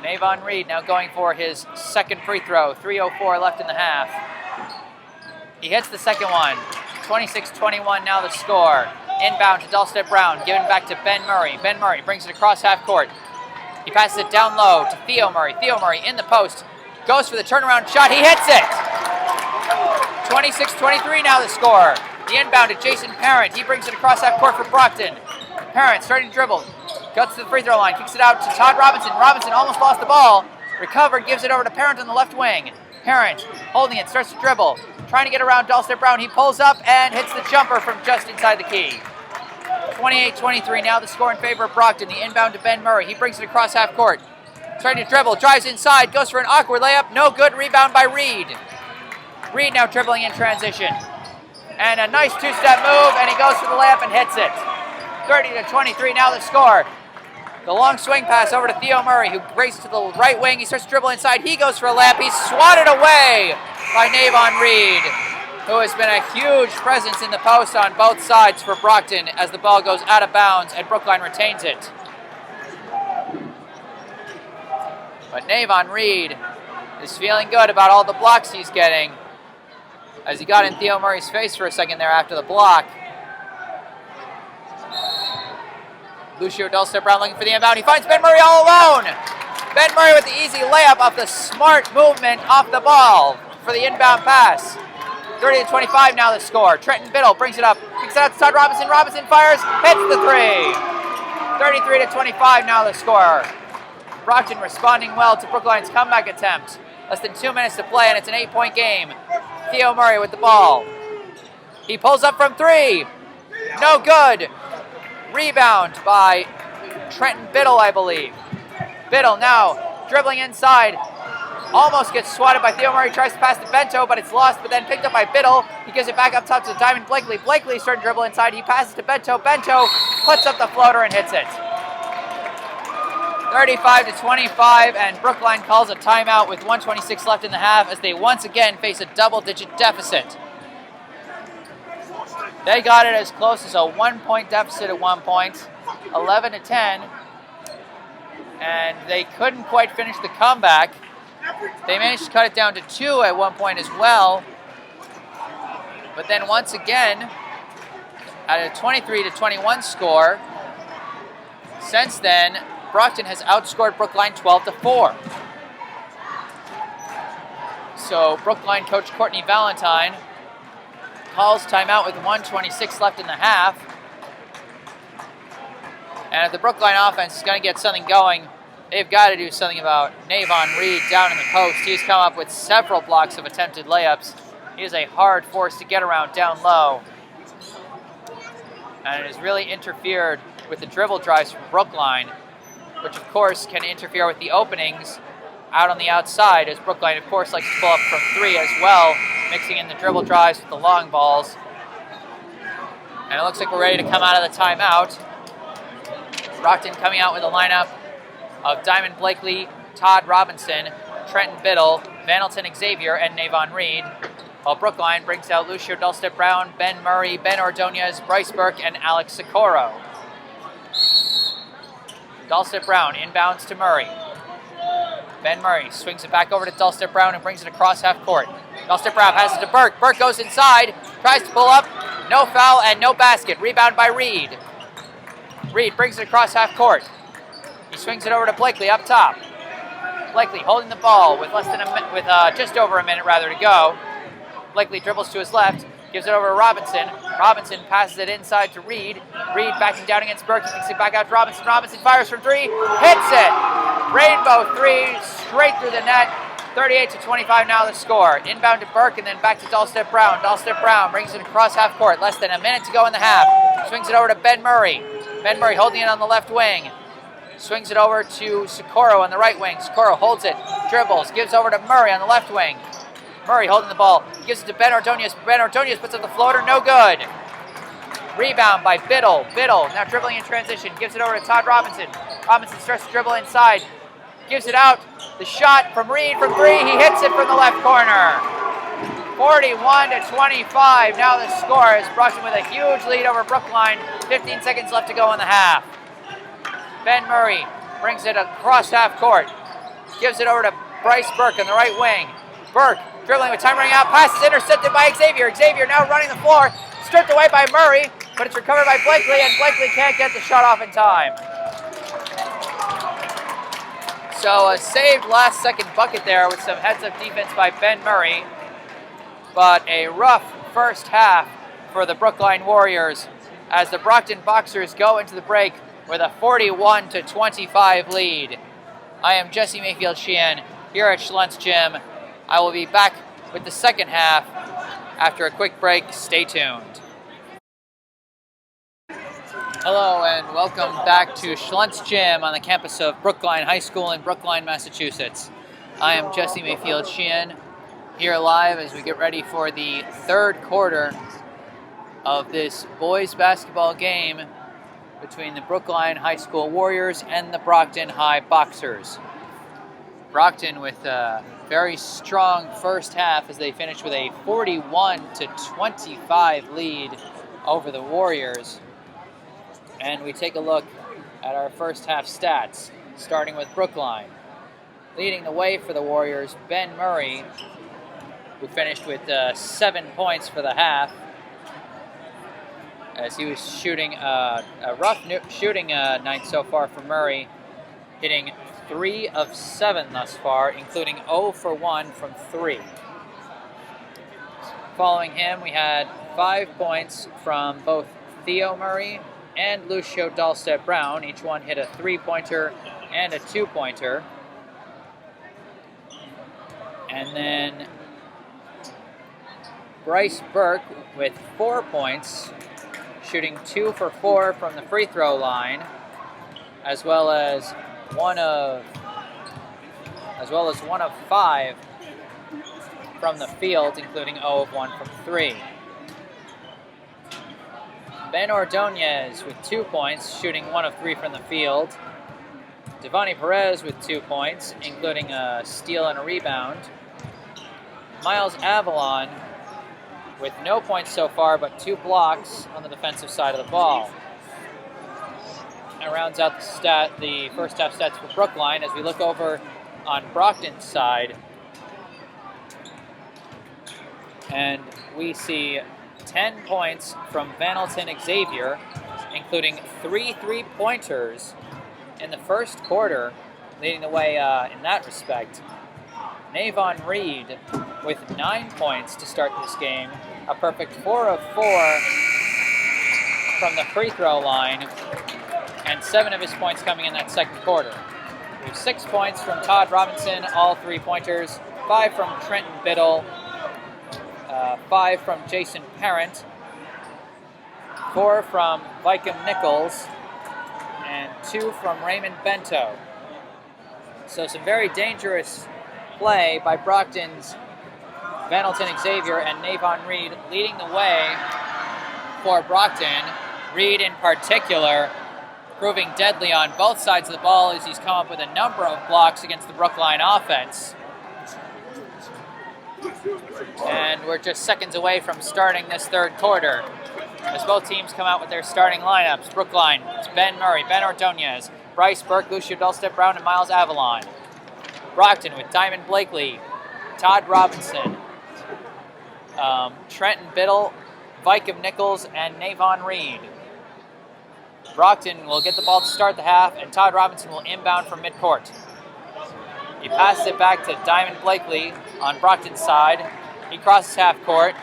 Navon Reed now going for his second free throw. 3:04 left in the half. He hits the second one. 26-21 now the score. Inbound to Dahlstedt Brown, given back to Ben Murray. Ben Murray brings it across half court. He passes it down low to Theo Murray. Theo Murray in the post. Goes for the turnaround shot. He hits it! 26-23 now the score. The inbound to Jason Parent. He brings it across half court for Brockton. Parent starting to dribble. Goes to the free throw line. Kicks it out to Todd Robinson. Robinson almost lost the ball. Recovered. Gives it over to Parent on the left wing. Parent holding it. Starts to dribble. Trying to get around Dahlstedt Brown. He pulls up and hits the jumper from just inside the key. 28-23 now the score in favor of Brockton. The inbound to Ben Murray. He brings it across half court. Starting to dribble. Drives inside. Goes for an awkward layup. No good. Rebound by Reed. Reed now dribbling in transition. And a nice two-step move, and he goes for the layup and hits it. 30-23 now the score. The long swing pass over to Theo Murray, who races to the right wing. He starts to dribble inside. He goes for a layup. He's swatted away by Navon Reed, who has been a huge presence in the post on both sides for Brockton as the ball goes out of bounds and Brookline retains it. But Navon Reed is feeling good about all the blocks he's getting as he got in Theo Murray's face for a second there after the block. Lucio Dahlstedt Brown looking for the inbound. He finds Ben Murray all alone. Ben Murray with the easy layup off the smart movement off the ball for the inbound pass. 30-25 now the score. Trenton Biddle brings it up. Kicks it out to Todd Robinson. Robinson fires. Hits the three. 33-25 now the score. Brockton responding well to Brookline's comeback attempt. Less than 2 minutes to play, and it's an 8-point game. Theo Murray with the ball. He pulls up from three. No good. Rebound by Trenton Biddle, I believe. Biddle now dribbling inside. Almost gets swatted by Theo Murray. Tries to pass to Bento, but it's lost, but then picked up by Biddle. He gives it back up top to Diamond Blakely. Blakely starting to dribble inside. He passes to Bento. Bento puts up the floater and hits it. 35-25, and Brookline calls a timeout with 1:26 left in the half as they once again face a double-digit deficit. They got it as close as a 1-point deficit at one point, 11-10, and they couldn't quite finish the comeback. They managed to cut it down to 2 at one point as well, but then once again, at a 23-21 score, since then, Brockton has outscored Brookline 12-4. So Brookline coach Courtney Valentine calls timeout with 1:26 left in the half. And if the Brookline offense is going to get something going, they've got to do something about Navon Reed down in the post. He's come up with several blocks of attempted layups. He is a hard force to get around down low. And it has really interfered with the dribble drives from Brookline, which of course can interfere with the openings out on the outside, as Brookline of course likes to pull up from three as well, mixing in the dribble drives with the long balls. And it looks like we're ready to come out of the timeout. Brockton coming out with a lineup of Diamond Blakely, Todd Robinson, Trenton Biddle, Vanelton Xavier, and Navon Reed, while Brookline brings out Lucio Dahlstedt Brown, Ben Murray, Ben Ordonez, Bryce Burke, and Alex Socorro. Dahlstedt Brown inbounds to Murray. Ben Murray swings it back over to Dahlstedt Brown and brings it across half court. Dahlstedt Brown passes it to Burke. Burke goes inside, tries to pull up. No foul and no basket. Rebound by Reed. Reed brings it across half court. He swings it over to Blakely up top. Blakely holding the ball with just over a minute to go. Blakely dribbles to his left, gives it over to Robinson. Robinson passes it inside to Reed. Reed backing down against Burke. He kicks it back out to Robinson. Robinson fires from three. Hits it! Rainbow three straight through the net. 38-25 now the score. Inbound to Burke and then back to Dahlstedt Brown. Dahlstedt Brown brings it across half court. Less than a minute to go in the half. Swings it over to Ben Murray. Ben Murray holding it on the left wing. Swings it over to Socorro on the right wing. Socorro holds it, dribbles, gives over to Murray on the left wing. Murray holding the ball, gives it to Ben Ordonez. Ben Ordonez puts up the floater, no good. Rebound by Biddle. Biddle now dribbling in transition, gives it over to Todd Robinson. Robinson starts to dribble inside, gives it out. The shot from Reed from three, he hits it from the left corner. 41-25, now the score is Brockton with a huge lead over Brookline. 15 seconds left to go in the half. Ben Murray brings it across half court, gives it over to Bryce Burke on the right wing. Burke dribbling with time running out, pass is intercepted by Xavier. Xavier now running the floor, stripped away by Murray, but it's recovered by Blakely, and Blakely can't get the shot off in time. So a saved last-second bucket there with some heads-up defense by Ben Murray, but a rough first half for the Brookline Warriors as the Brockton Boxers go into the break with a 41-25 lead. I am Jesse Mayfield-Sheehan here at Schlentz Gym. I will be back with the second half after a quick break. Stay tuned. Hello and welcome back to Schlentz Gym on the campus of Brookline High School in Brookline, Massachusetts. I am Jesse Mayfield-Sheehan here live as we get ready for the third quarter of this boys basketball game between the Brookline High School Warriors and the Brockton High Boxers. Brockton with a very strong first half as they finished with a 41-25 lead over the Warriors. And we take a look at our first half stats, starting with Brookline. Leading the way for the Warriors, Ben Murray, who finished with 7 points for the half, as he was shooting a rough shooting night so far for Murray, hitting 3 of 7 thus far, including 0 for 1 from 3. Following him, we had 5 points from both Theo Murray and Lucio Dahlstedt-Brown. Each one hit a 3-pointer and a 2-pointer. And then Bryce Burke with 4 points, shooting 2 for 4 from the free throw line, as well as one of 5 from the field, including 0 of 1 from 3. Ben Ordonez with 2 points, shooting 1 of 3 from the field. Devani Perez with 2 points, including a steal and a rebound. Miles Avalon with no points so far, but 2 blocks on the defensive side of the ball. And rounds out the first half stats for Brookline as we look over on Brockton's side. And we see 10 points from Vanelton Xavier, including 3 3-pointers in the first quarter, leading the way in that respect. Navon Reed with 9 points to start this game, a perfect 4 of 4 from the free throw line, and 7 of his points coming in that second quarter. We have 6 points from Todd Robinson, all 3-pointers, 5 from Trenton Biddle, 5 from Jason Parent, 4 from Vicom Nichols, and 2 from Raymond Bento. So some very dangerous play by Brockton's Vanelton Xavier and Navon Reed leading the way for Brockton. Reed in particular proving deadly on both sides of the ball as he's come up with a number of blocks against the Brookline offense. And we're just seconds away from starting this third quarter as both teams come out with their starting lineups. Brookline, it's Ben Murray, Ben Ordonez, Bryce Burke, Lucio Dahlstedt-Brown, and Miles Avalon. Brockton with Diamond Blakely, Todd Robinson, Trenton Biddle, Vicom Nichols, and Navon Reed. Brockton will get the ball to start the half, and Todd Robinson will inbound from midcourt. He passes it back to Diamond Blakely on Brockton's side. He crosses half court.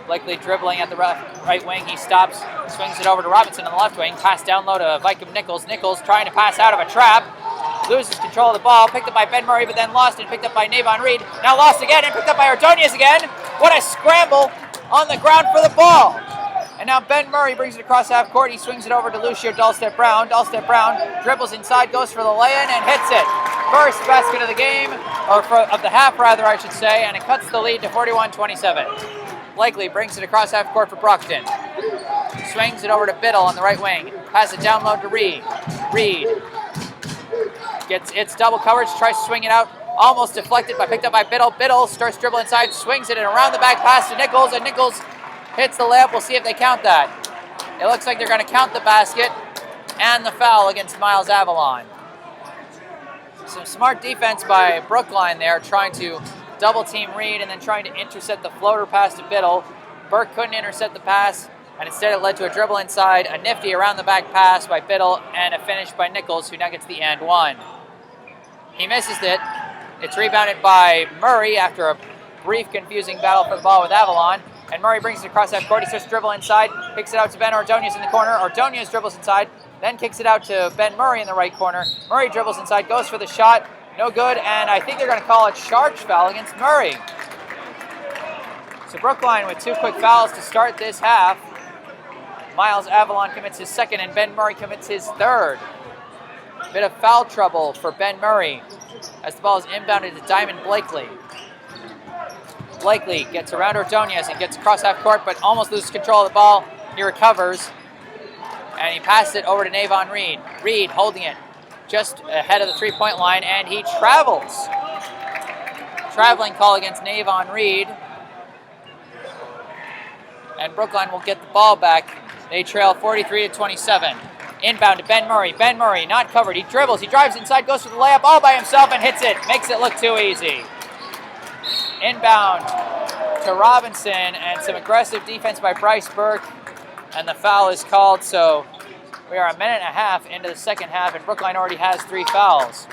Blakely dribbling at the right wing. He stops, swings it over to Robinson on the left wing. Pass down low to Vicom Nichols. Nichols trying to pass out of a trap. Loses control of the ball. Picked up by Ben Murray, but then lost and picked up by Navon Reed. Now lost again and picked up by Ordonez again. What a scramble on the ground for the ball. And now Ben Murray brings it across half court. He swings it over to Lucio Dahlstedt-Brown. Dahlstedt-Brown dribbles inside, goes for the lay-in, and hits it. First basket of the game, or of the half rather, I should say, and it cuts the lead to 41-27. Blakely brings it across half court for Brockton. Swings it over to Biddle on the right wing. Pass it down low to Reed. Reed gets its double coverage, tries to swing it out. Almost deflected, but picked up by Biddle. Biddle starts dribble inside, swings it, and around the back pass to Nichols, and Nichols hits the layup. We'll see if they count that. It looks like they're going to count the basket and the foul against Miles Avalon. Some smart defense by Brookline there, trying to double team Reed and then trying to intercept the floater pass to Biddle. Burke couldn't intercept the pass, and instead it led to a dribble inside, a nifty around the back pass by Biddle, and a finish by Nichols, who now gets the and one. He misses it. It's rebounded by Murray after a brief, confusing battle for the ball with Avalon. And Murray brings it across half court. He starts to dribble inside, kicks it out to Ben Ordonez in the corner. Ordonez dribbles inside, then kicks it out to Ben Murray in the right corner. Murray dribbles inside, goes for the shot. No good, and I think they're going to call a charge foul against Murray. So Brookline with 2 quick fouls to start this half. Miles Avalon commits his second, and Ben Murray commits his third. Bit of foul trouble for Ben Murray as the ball is inbounded to Diamond Blakely. Blakely gets around Ordonez and gets across half court, but almost loses control of the ball. He recovers, and he passes it over to Navon Reed. Reed holding it just ahead of the three-point line, and he travels. Traveling call against Navon Reed. And Brookline will get the ball back. They trail 43-27. Inbound to Ben Murray. Ben Murray not covered. He dribbles. He drives inside, goes for the layup all by himself and hits it. Makes it look too easy. Inbound to Robinson, and some aggressive defense by Bryce Burke. And the foul is called, so we are a minute and a half into the second half, and Brookline already has 3 fouls.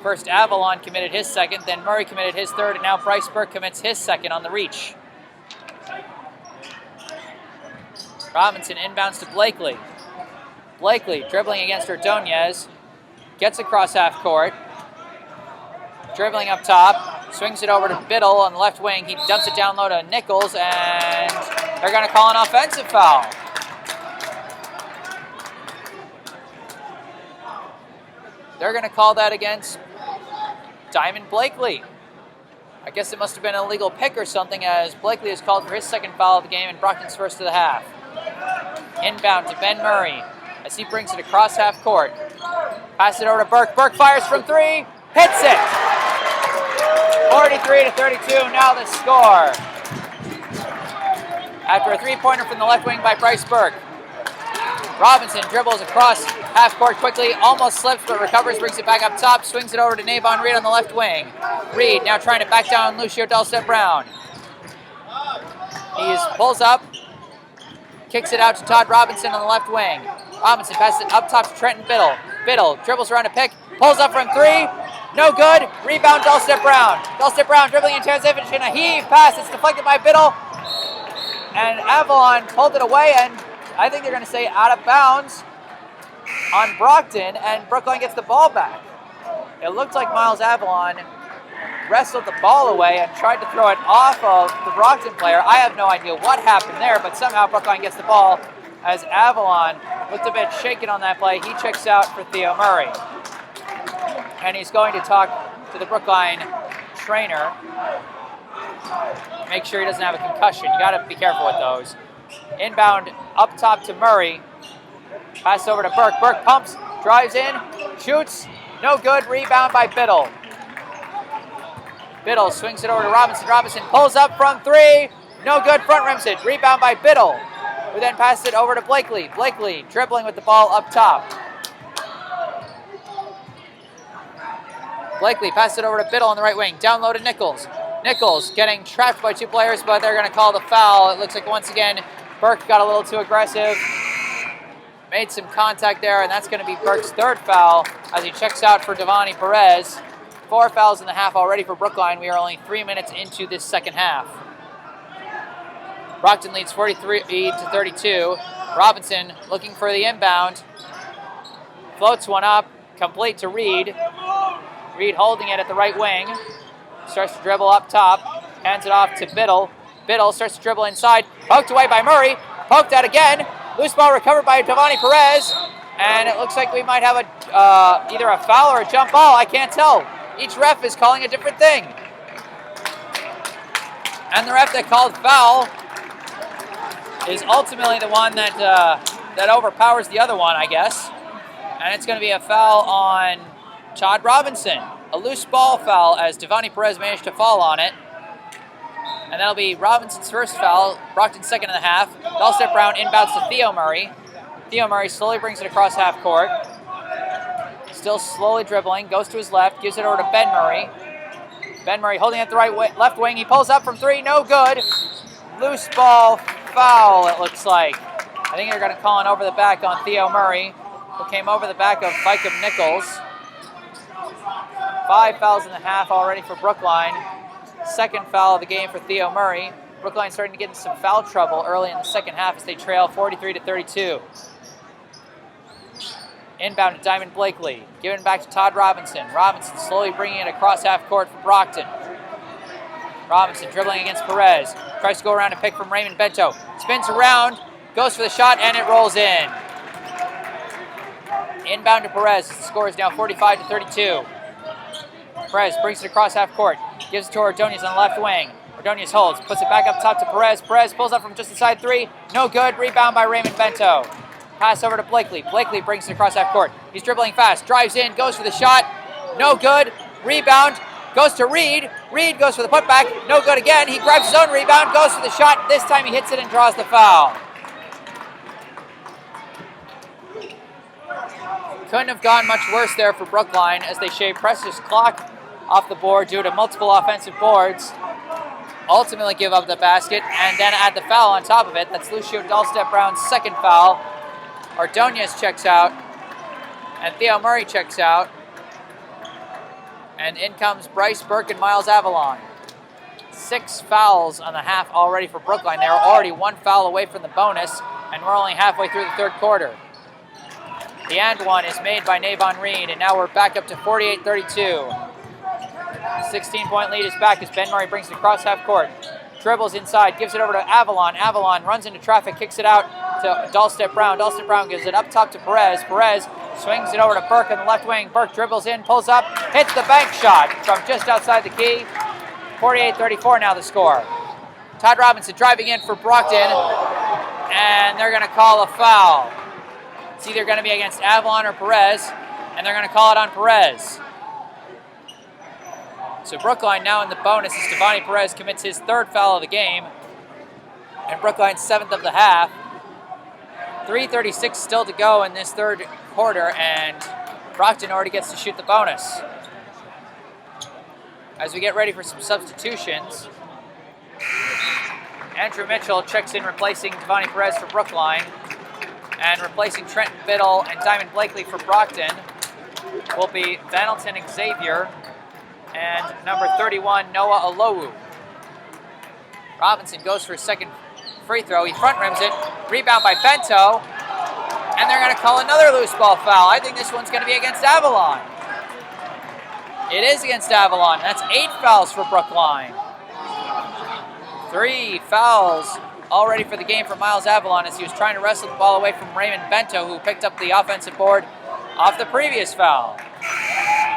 First, Avalon committed his second, then Murray committed his third, and now Bryce Burke commits his second on the reach. Robinson inbounds to Blakely. Blakely dribbling against Ordonez. Gets across half court. Dribbling up top. Swings it over to Biddle on the left wing. He dumps it down low to Nichols, and they're going to call an offensive foul. They're going to call that against Diamond Blakely. I guess it must have been an illegal pick or something, as Blakely is called for his second foul of the game and Brockton's first of the half. Inbound to Ben Murray as he brings it across half court. Pass it over to Burke. Burke fires from 3. Hits it! 43-32, now the score. After a three-pointer from the left wing by Bryce Burke. Robinson dribbles across half court quickly, almost slips but recovers, brings it back up top, swings it over to Navon Reed on the left wing. Reed now trying to back down Lucio Delstep Brown. He pulls up, kicks it out to Todd Robinson on the left wing. Robinson passes it up top to Trenton Biddle. Biddle dribbles around a pick, pulls up from 3, no good. Rebound Delstep Brown. Delstep Brown dribbling in transition, a heave pass, it's deflected by Biddle. And Avalon pulled it away, and I think they're going to say out of bounds on Brockton, and Brookline gets the ball back. It looked like Miles Avalon wrestled the ball away and tried to throw it off of the Brockton player. I have no idea what happened there, but somehow Brookline gets the ball as Avalon looked a bit shaken on that play. He checks out for Theo Murray. And he's going to talk to the Brookline trainer. Make sure he doesn't have a concussion. You got to be careful with those. Inbound up top to Murray. Pass over to Burke. Burke pumps, drives in, shoots. No good. Rebound by Biddle. Biddle swings it over to Robinson. Robinson pulls up from 3. No good. Front rims it. Rebound by Biddle, who then passes it over to Blakely. Blakely dribbling with the ball up top. Blakely passes it over to Biddle on the right wing. Down low to Nichols. Nichols getting trapped by 2 players, but they're going to call the foul. It looks like once again Burke got a little too aggressive. Made some contact there, and that's going to be Burke's 3rd foul as he checks out for Devani Perez. 4 fouls in the half already for Brookline. We are only 3 minutes into this second half. Brockton leads 43-32. Robinson looking for the inbound. Floats one up, complete to Reed. Reed holding it at the right wing. Starts to dribble up top. Hands it off to Biddle. Biddle starts to dribble inside. Poked away by Murray. Poked out again. Loose ball recovered by Devani Perez. And it looks like we might have either a foul or a jump ball. I can't tell. Each ref is calling a different thing. And the ref that called foul is ultimately the one that overpowers the other one, I guess. And it's going to be a foul on Todd Robinson. A loose ball foul as Devani Perez managed to fall on it. And that'll be Robinson's first foul, Brockton's second in the half. Delstep Brown inbounds to Theo Murray. Theo Murray slowly brings it across half court. Still slowly dribbling, goes to his left, gives it over to Ben Murray. Ben Murray holding it the left wing. He pulls up from 3, no good. Loose ball foul, it looks like. I think they're going to call it over the back on Theo Murray, who came over the back of Nichols. 5 fouls in the half already for Brookline. Second foul of the game for Theo Murray. Brookline starting to get into some foul trouble early in the second half as they trail 43-32. Inbound to Diamond Blakely. Given back to Todd Robinson. Robinson slowly bringing it across half court for Brockton. Robinson dribbling against Perez. Tries to go around and pick from Raymond Bento. Spins around, goes for the shot, and it rolls in. Inbound to Perez. The score is now 45-32. Perez brings it across half court. Gives it to Ordonez on the left wing. Ordonez holds, puts it back up top to Perez. Perez pulls up from just inside three. No good. Rebound by Raymond Bento. Pass over to Blakely. Blakely brings it across half court. He's dribbling fast. Drives in. Goes for the shot. No good. Rebound. Goes to Reed. Reed goes for the putback. No good again. He grabs his own rebound. Goes for the shot. This time he hits it and draws the foul. Couldn't have gone much worse there for Brookline as they shave precious clock off the board due to multiple offensive boards. Ultimately give up the basket and then add the foul on top of it. That's Lucio Dahlstedt-Brown's second foul. Ordonez checks out and Theo Murray checks out. And in comes Bryce Burke and Miles Avalon. 6 fouls on the half already for Brookline. They were already 1 foul away from the bonus, and we're only halfway through the third quarter. The and one is made by Navon Reed, and now we're back up to 48-32. 16-point lead is back as Ben Murray brings it across half court. Dribbles inside, gives it over to Avalon. Avalon runs into traffic, kicks it out to Dahlstedt-Brown. Dahlstedt-Brown gives it up top to Perez. Perez swings it over to Burke on the left wing. Burke dribbles in, pulls up, hits the bank shot from just outside the key. 48-34 now the score. Todd Robinson driving in for Brockton, and they're going to call a foul. It's either going to be against Avalon or Perez, and they're going to call it on Perez. So Brookline now in the bonus as Devontae Perez commits his 3rd foul of the game, and Brookline's 7th of the half. 3:36 still to go in this third quarter, and Brockton already gets to shoot the bonus. As we get ready for some substitutions, Andrew Mitchell checks in replacing Devontae Perez for Brookline, and replacing Trenton Biddle and Diamond Blakely for Brockton will be Vanelton Xavier and number 31, Noah Olowu. Robinson goes for his second free throw. He front rims it. Rebound by Bento. And they're going to call another loose ball foul. I think this one's going to be against Avalon. It is against Avalon. That's 8 fouls for Brookline. 3 fouls already for the game for Miles Avalon as he was trying to wrestle the ball away from Raymond Bento, who picked up the offensive board off the previous foul.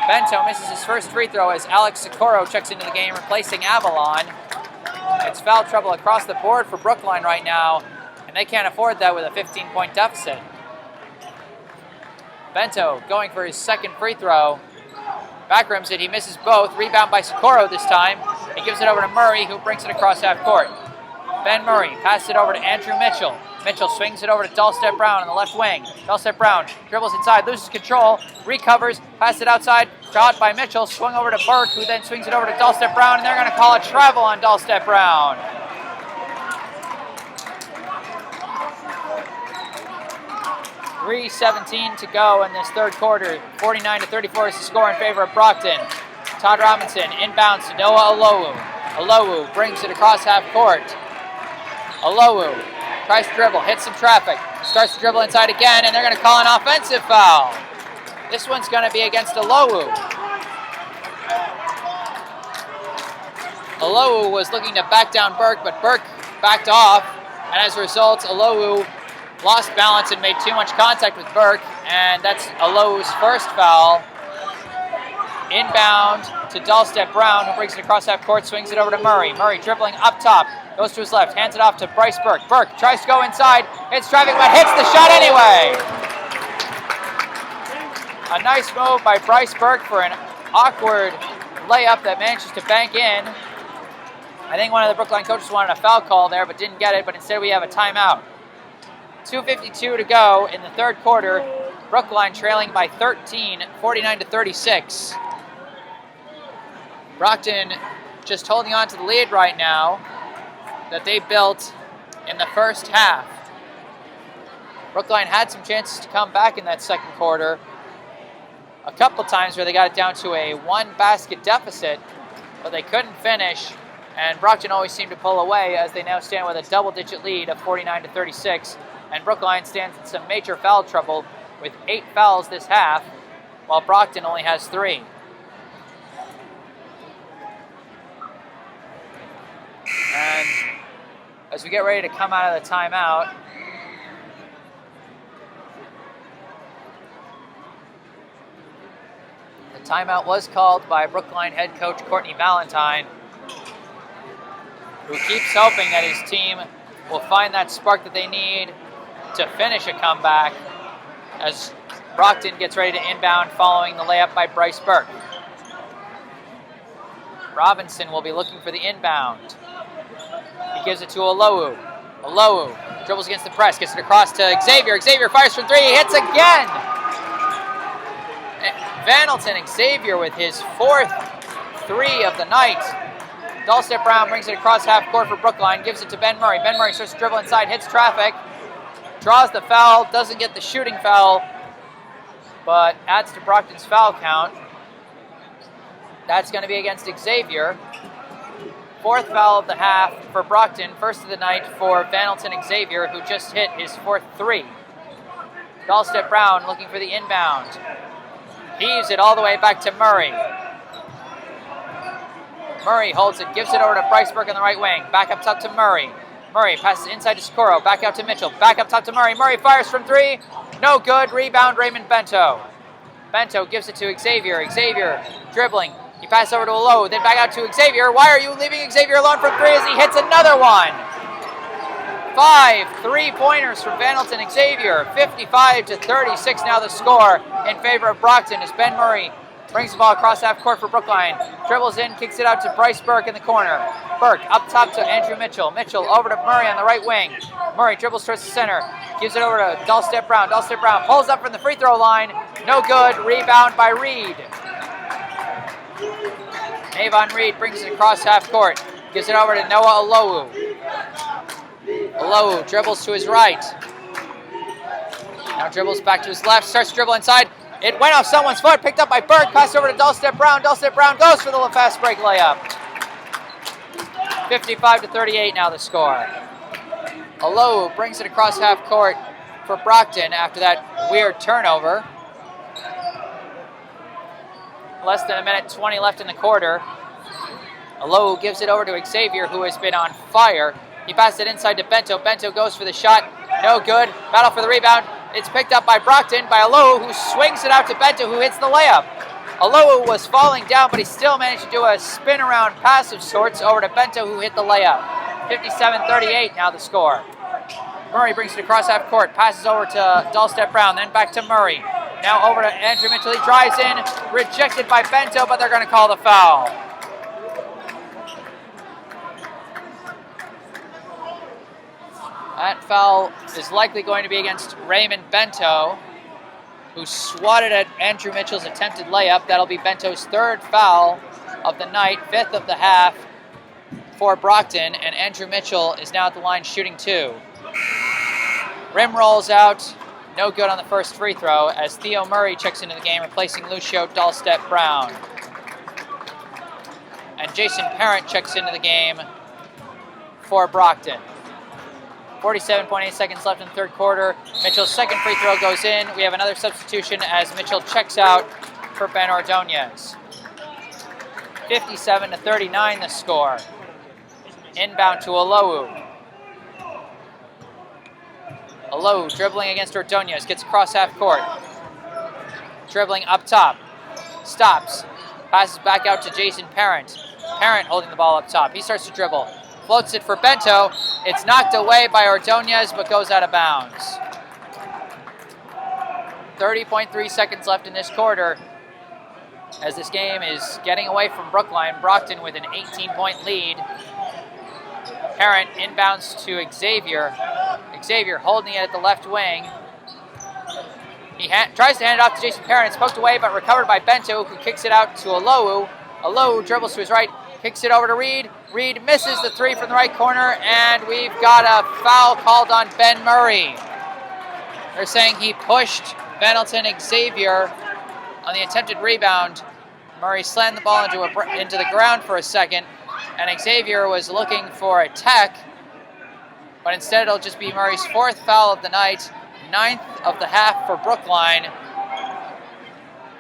Bento misses his first free throw as Alex Socorro checks into the game, replacing Avalon. It's foul trouble across the board for Brookline right now, and they can't afford that with a 15-point deficit. Bento going for his second free throw. Back rims it, he misses both. Rebound by Socorro this time. He gives it over to Murray, who brings it across half court. Ben Murray passes it over to Andrew Mitchell. Mitchell swings it over to Dahlstedt-Brown on the left wing. Dahlstedt-Brown dribbles inside, loses control, recovers, passes it outside, shot by Mitchell, swung over to Burke, who then swings it over to Dahlstedt-Brown, and they're going to call a travel on Dahlstedt-Brown. .3:17 to go in this third quarter. 49-34 is the score in favor of Brockton. Todd Robinson inbounds to Noah Olowu. Olowu brings it across half court. Olowu tries to dribble, hits some traffic, starts to dribble inside again, and they're going to call an offensive foul. This one's going to be against Olowu. Olowu was looking to back down Burke, but Burke backed off, and as a result, Olowu lost balance and made too much contact with Burke, and that's Olowu's first foul. Inbound to Dahlstedt-Brown, who brings it across half court, swings it over to Murray. Murray dribbling up top, goes to his left, hands it off to Bryce Burke. Burke tries to go inside, hits traffic, but hits the shot anyway. A nice move by Bryce Burke for an awkward layup that manages to bank in. I think one of the Brookline coaches wanted a foul call there, but didn't get it, but instead we have a timeout. 2:52 to go in the third quarter. Brookline trailing by 13, 49-36. Brockton just holding on to the lead right now that they built in the first half. Brookline had some chances to come back in that second quarter. a couple times where they got it down to a 1-basket deficit, but they couldn't finish, and Brockton always seemed to pull away as they now stand with a double-digit lead of 49-36, and Brookline stands in some major foul trouble with 8 fouls this half, while Brockton only has 3. And as we get ready to come out of the timeout, the timeout was called by Brookline head coach Courtney Valentine, who keeps hoping that his team will find that spark that they need to finish a comeback as Brockton gets ready to inbound following the layup by Bryce Burke. Robinson will be looking for the inbound. He gives it to Olowu. Olowu dribbles against the press, gets it across to Xavier. Xavier fires from 3, he hits again! Vanelton Xavier with his 4th 3 of the night. Dahlstedt Brown brings it across half court for Brookline, gives it to Ben Murray. Ben Murray starts to dribble inside, hits traffic, draws the foul, doesn't get the shooting foul, but adds to Brockton's foul count. That's going to be against Xavier. 4th foul of the half for Brockton, 1st of the night for Vanelton Xavier, who just hit his 4th 3. Dahlstedt Brown looking for the inbound. Heaves it all the way back to Murray. Murray holds it, gives it over to Bryce Burke on the right wing. Back up top to Murray. Murray passes inside to Socorro. Back out to Mitchell. Back up top to Murray. Murray fires from 3. No good. Rebound, Raymond Bento. Bento gives it to Xavier. Xavier dribbling. He passes over to Olowu, then back out to Xavier. Why are you leaving Xavier alone from 3 as he hits another one? 5 3-pointers from Vanelton Xavier. 55-36 now the score in favor of Brockton as Ben Murray brings the ball across half court for Brookline. Dribbles in, kicks it out to Bryce Burke in the corner. Burke up top to Andrew Mitchell. Mitchell over to Murray on the right wing. Murray dribbles towards the center. Gives it over to Dahlstedt Brown. Dahlstedt Brown pulls up from the free throw line. No good. Rebound by Reed. Avon Reed brings it across half court. Gives it over to Noah Olowu. Olowu dribbles to his right. Now dribbles back to his left. Starts to dribble inside. It went off someone's foot. Picked up by Burke. Passed over to Dahlstedt Brown. Dahlstedt Brown goes for the fast break layup. 55-38 now the score. Olowu brings it across half court for Brockton after that weird turnover. Less than 1:20 left in the quarter. Olowu gives it over to Xavier, who has been on fire. He passes it inside to Bento. Bento goes for the shot. No good. Battle for the rebound. It's picked up by Brockton, by Olowu, who swings it out to Bento, who hits the layup. Olowu was falling down, but he still managed to do a spin-around pass of sorts over to Bento, who hit the layup. 57-38 now the score. Murray brings it across half court, passes over to Dahlstedt Brown, then back to Murray. Now over to Andrew Mitchell. He drives in, rejected by Bento, but they're going to call the foul. That foul is likely going to be against Raymond Bento, who swatted at Andrew Mitchell's attempted layup. That'll be Bento's 3rd foul of the night, 5th of the half for Brockton, and Andrew Mitchell is now at the line shooting 2. Rim rolls out. No good on the first free throw as Theo Murray checks into the game, replacing Lucio Dahlstedt Brown. And Jason Parent checks into the game for Brockton. 47.8 seconds left in the 3rd quarter. Mitchell's 2nd free throw goes in. We have another substitution as Mitchell checks out for Ben Ordonez. 57-39 the score. Inbound to Olowu. Olowu dribbling against Ordonez, gets across half court. Dribbling up top. Stops. Passes back out to Jason Parent. Parent holding the ball up top. He starts to dribble. Floats it for Bento. It's knocked away by Ordonez, but goes out of bounds. 30.3 seconds left in this quarter as this game is getting away from Brookline. Brockton with an 18-point lead. Parent inbounds to Xavier. Xavier holding it at the left wing. He tries to hand it off to Jason Parent. It's poked away, but recovered by Bento, who kicks it out to Olowu. Olowu dribbles to his right, kicks it over to Reed. Reed misses the 3 from the right corner, and we've got a foul called on Ben Murray. They're saying he pushed Vanelton Xavier On the attempted rebound, Murray slammed the ball into the ground for a second, and Xavier was looking for a tech, but instead it'll just be Murray's 4th foul of the night, 9th of the half for Brookline,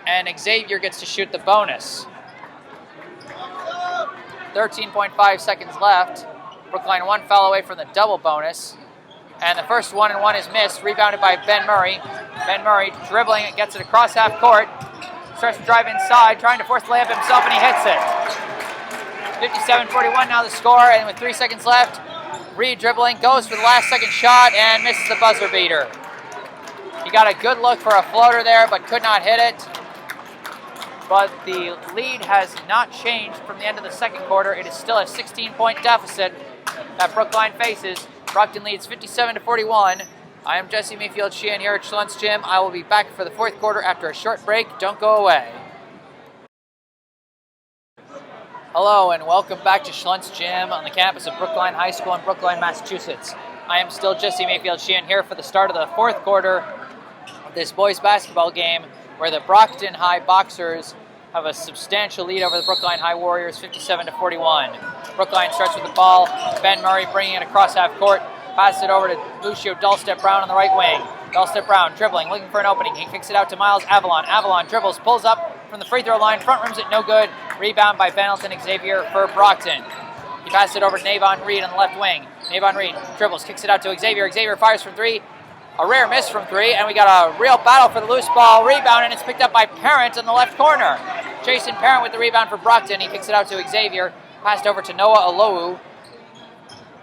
and Xavier gets to shoot the bonus. 13.5 seconds left. Brookline 1 foul away from the double bonus. And the first 1-and-1 is missed, rebounded by Ben Murray. Ben Murray dribbling it, gets it across half court. Starts to drive inside, trying to force the layup himself, and he hits it. 57-41 now the score, and with 3 seconds left, Reed dribbling, goes for the last second shot, and misses the buzzer beater. He got a good look for a floater there, but could not hit it. But the lead has not changed from the end of the second quarter. It is still a 16-point deficit that Brookline faces. Brockton leads 57-41. I am Jesse Mayfield-Sheehan here at Schlunt's Gym. I will be back for the 4th quarter after a short break. Don't go away. Hello and welcome back to Schlunt's Gym on the campus of Brookline High School in Brookline, Massachusetts. I am still Jesse Mayfield-Sheehan here for the start of the 4th quarter of this boys basketball game where the Brockton High Boxers have a substantial lead over the Brookline High Warriors, 57-41. Brookline starts with the ball. Ben Murray bringing it across half court. Passes it over to Lucio Dulstep-Brown on the right wing. Dulstep-Brown dribbling, looking for an opening. He kicks it out to Miles Avalon. Avalon dribbles, pulls up from the free throw line, front rims it, no good. Rebound by Benelton Xavier for Brockton. He passes it over to Navon Reed on the left wing. Navon Reed dribbles, kicks it out to Xavier. Xavier fires from 3. A rare miss from 3, and we got a real battle for the loose ball. Rebound, and it's picked up by Parent on the left corner. Jason Parent with the rebound for Brockton. He kicks it out to Xavier. Passed over to Noah Alowu.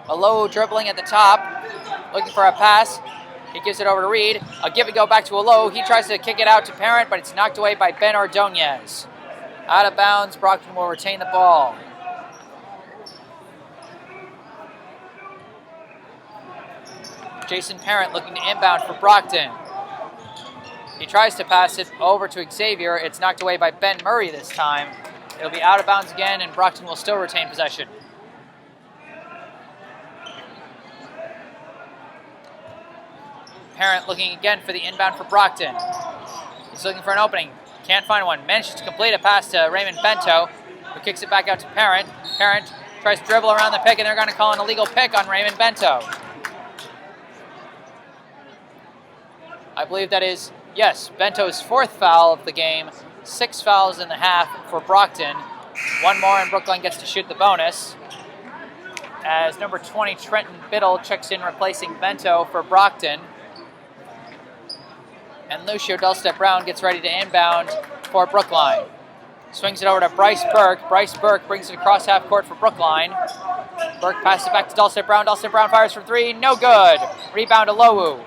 Alowu dribbling at the top, looking for a pass. He gives it over to Reed. A give and go back to Alowu. He tries to kick it out to Parent, but it's knocked away by Ben Ordonez. Out of bounds, Brockton will retain the ball. Jason Parent looking to inbound for Brockton. He tries to pass it over to Xavier. It's knocked away by Ben Murray this time. It'll be out of bounds again, and Brockton will still retain possession. Parent looking again for the inbound for Brockton. He's looking for an opening. Can't find one. Manages to complete a pass to Raymond Bento, who kicks it back out to Parent. Parent tries to dribble around the pick, and they're going to call an illegal pick on Raymond Bento. I believe that is, yes, Bento's 4th foul of the game. 6 fouls in the half for Brockton. 1 more and Brookline gets to shoot the bonus. As number 20, Trenton Biddle, checks in replacing Bento for Brockton. And Lucio Dulstep-Brown gets ready to inbound for Brookline. Swings it over to Bryce Burke. Bryce Burke brings it across half court for Brookline. Burke passes it back to Dulstep-Brown. Dulstep-Brown fires from 3. No good. Rebound Alowu.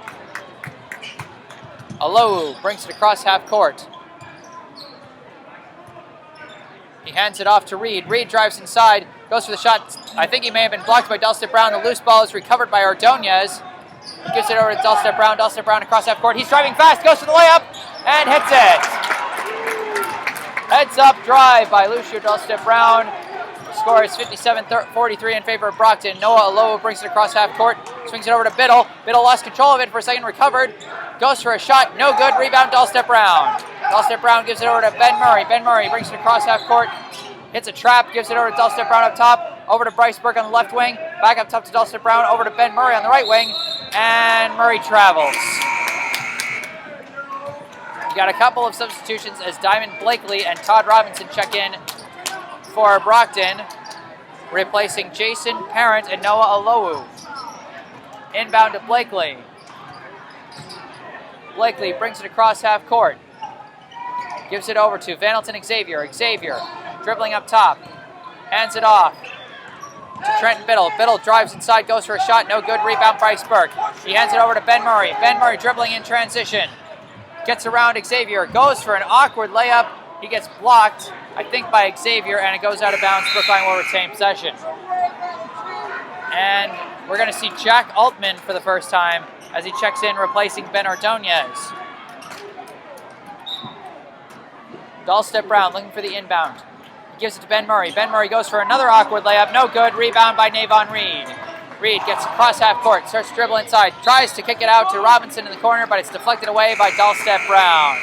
Alowu brings it across half court. He hands it off to Reed. Reed drives inside, goes for the shot. I think he may have been blocked by Dulstep-Brown. The loose ball is recovered by Ordonez. He gives it over to Dulstep-Brown. Dulstep-Brown across half court. He's driving fast, goes for the layup, and hits it. Heads up drive by Lucio Dulstep-Brown. The score is 57-43 in favor of Brockton. Noah Alowu brings it across half court, swings it over to Biddle. Biddle lost control of it for a second, recovered. Goes for a shot, no good. Rebound Dulstep-Brown. Dulstep-Brown gives it over to Ben Murray. Ben Murray brings it across half court. Hits a trap, gives it over to Dulstep-Brown up top. Over to Bryce Burke on the left wing. Back up top to Dulstep-Brown. Over to Ben Murray on the right wing. And Murray travels. You got a couple of substitutions as Diamond Blakely and Todd Robinson check in for Brockton, replacing Jason Parent and Noah Alowu. Inbound to Blakely. Blakely brings it across half court. Gives it over to Vanelton Xavier. Xavier dribbling up top. Hands it off to Trenton Biddle. Biddle drives inside, goes for a shot. No good. Rebound Bryce Burke. He hands it over to Ben Murray. Ben Murray dribbling in transition. Gets around Xavier. Goes for an awkward layup. He gets blocked, I think, by Xavier, and it goes out of bounds. Brookline will retain possession. And we're going to see Jack Altman for the first time as he checks in, replacing Ben Ordonez. Dulstep-Brown looking for the inbound. He gives it to Ben Murray. Ben Murray goes for another awkward layup. No good. Rebound by Navon Reed. Reed gets across half court, starts to dribble inside, tries to kick it out to Robinson in the corner, but it's deflected away by Dulstep-Brown.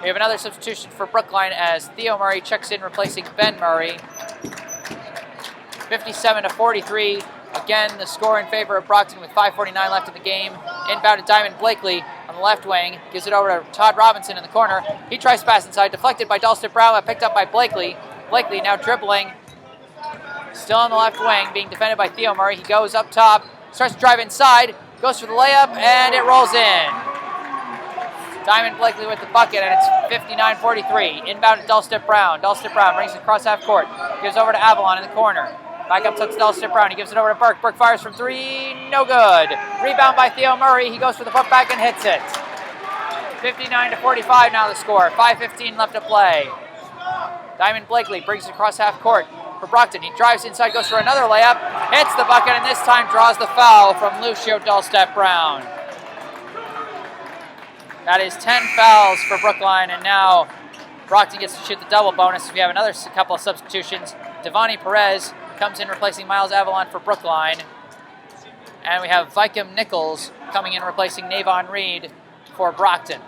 We have another substitution for Brookline as Theo Murray checks in, replacing Ben Murray. 57-43. Again, the score in favor of Brockton with 5:49 left in the game. Inbound to Diamond Blakely on the left wing. Gives it over to Todd Robinson in the corner. He tries to pass inside, deflected by Dalston Brown, but picked up by Blakely. Blakely now dribbling. Still on the left wing, being defended by Theo Murray. He goes up top, starts to drive inside, goes for the layup, and it rolls in. Diamond Blakely with the bucket, and it's 59-43. Inbound to Dalston Brown. Dalston Brown brings it across half court. Gives over to Avalon in the corner. Back up to Dalston Brown. He gives it over to Burke. Burke fires from three. No good. Rebound by Theo Murray. He goes for the putback and hits it. 59-45 now the score. 5:15 left to play. Diamond Blakely brings it across half court for Brockton. He drives inside, goes for another layup. Hits the bucket, and this time draws the foul from Lucio Dalston Brown. That is 10 fouls for Brookline, and now Brockton gets to shoot the double bonus. We have another couple of substitutions. Devani Perez comes in replacing Miles Avalon for Brookline. And we have Vikem Nichols coming in replacing Navon Reed for Brockton.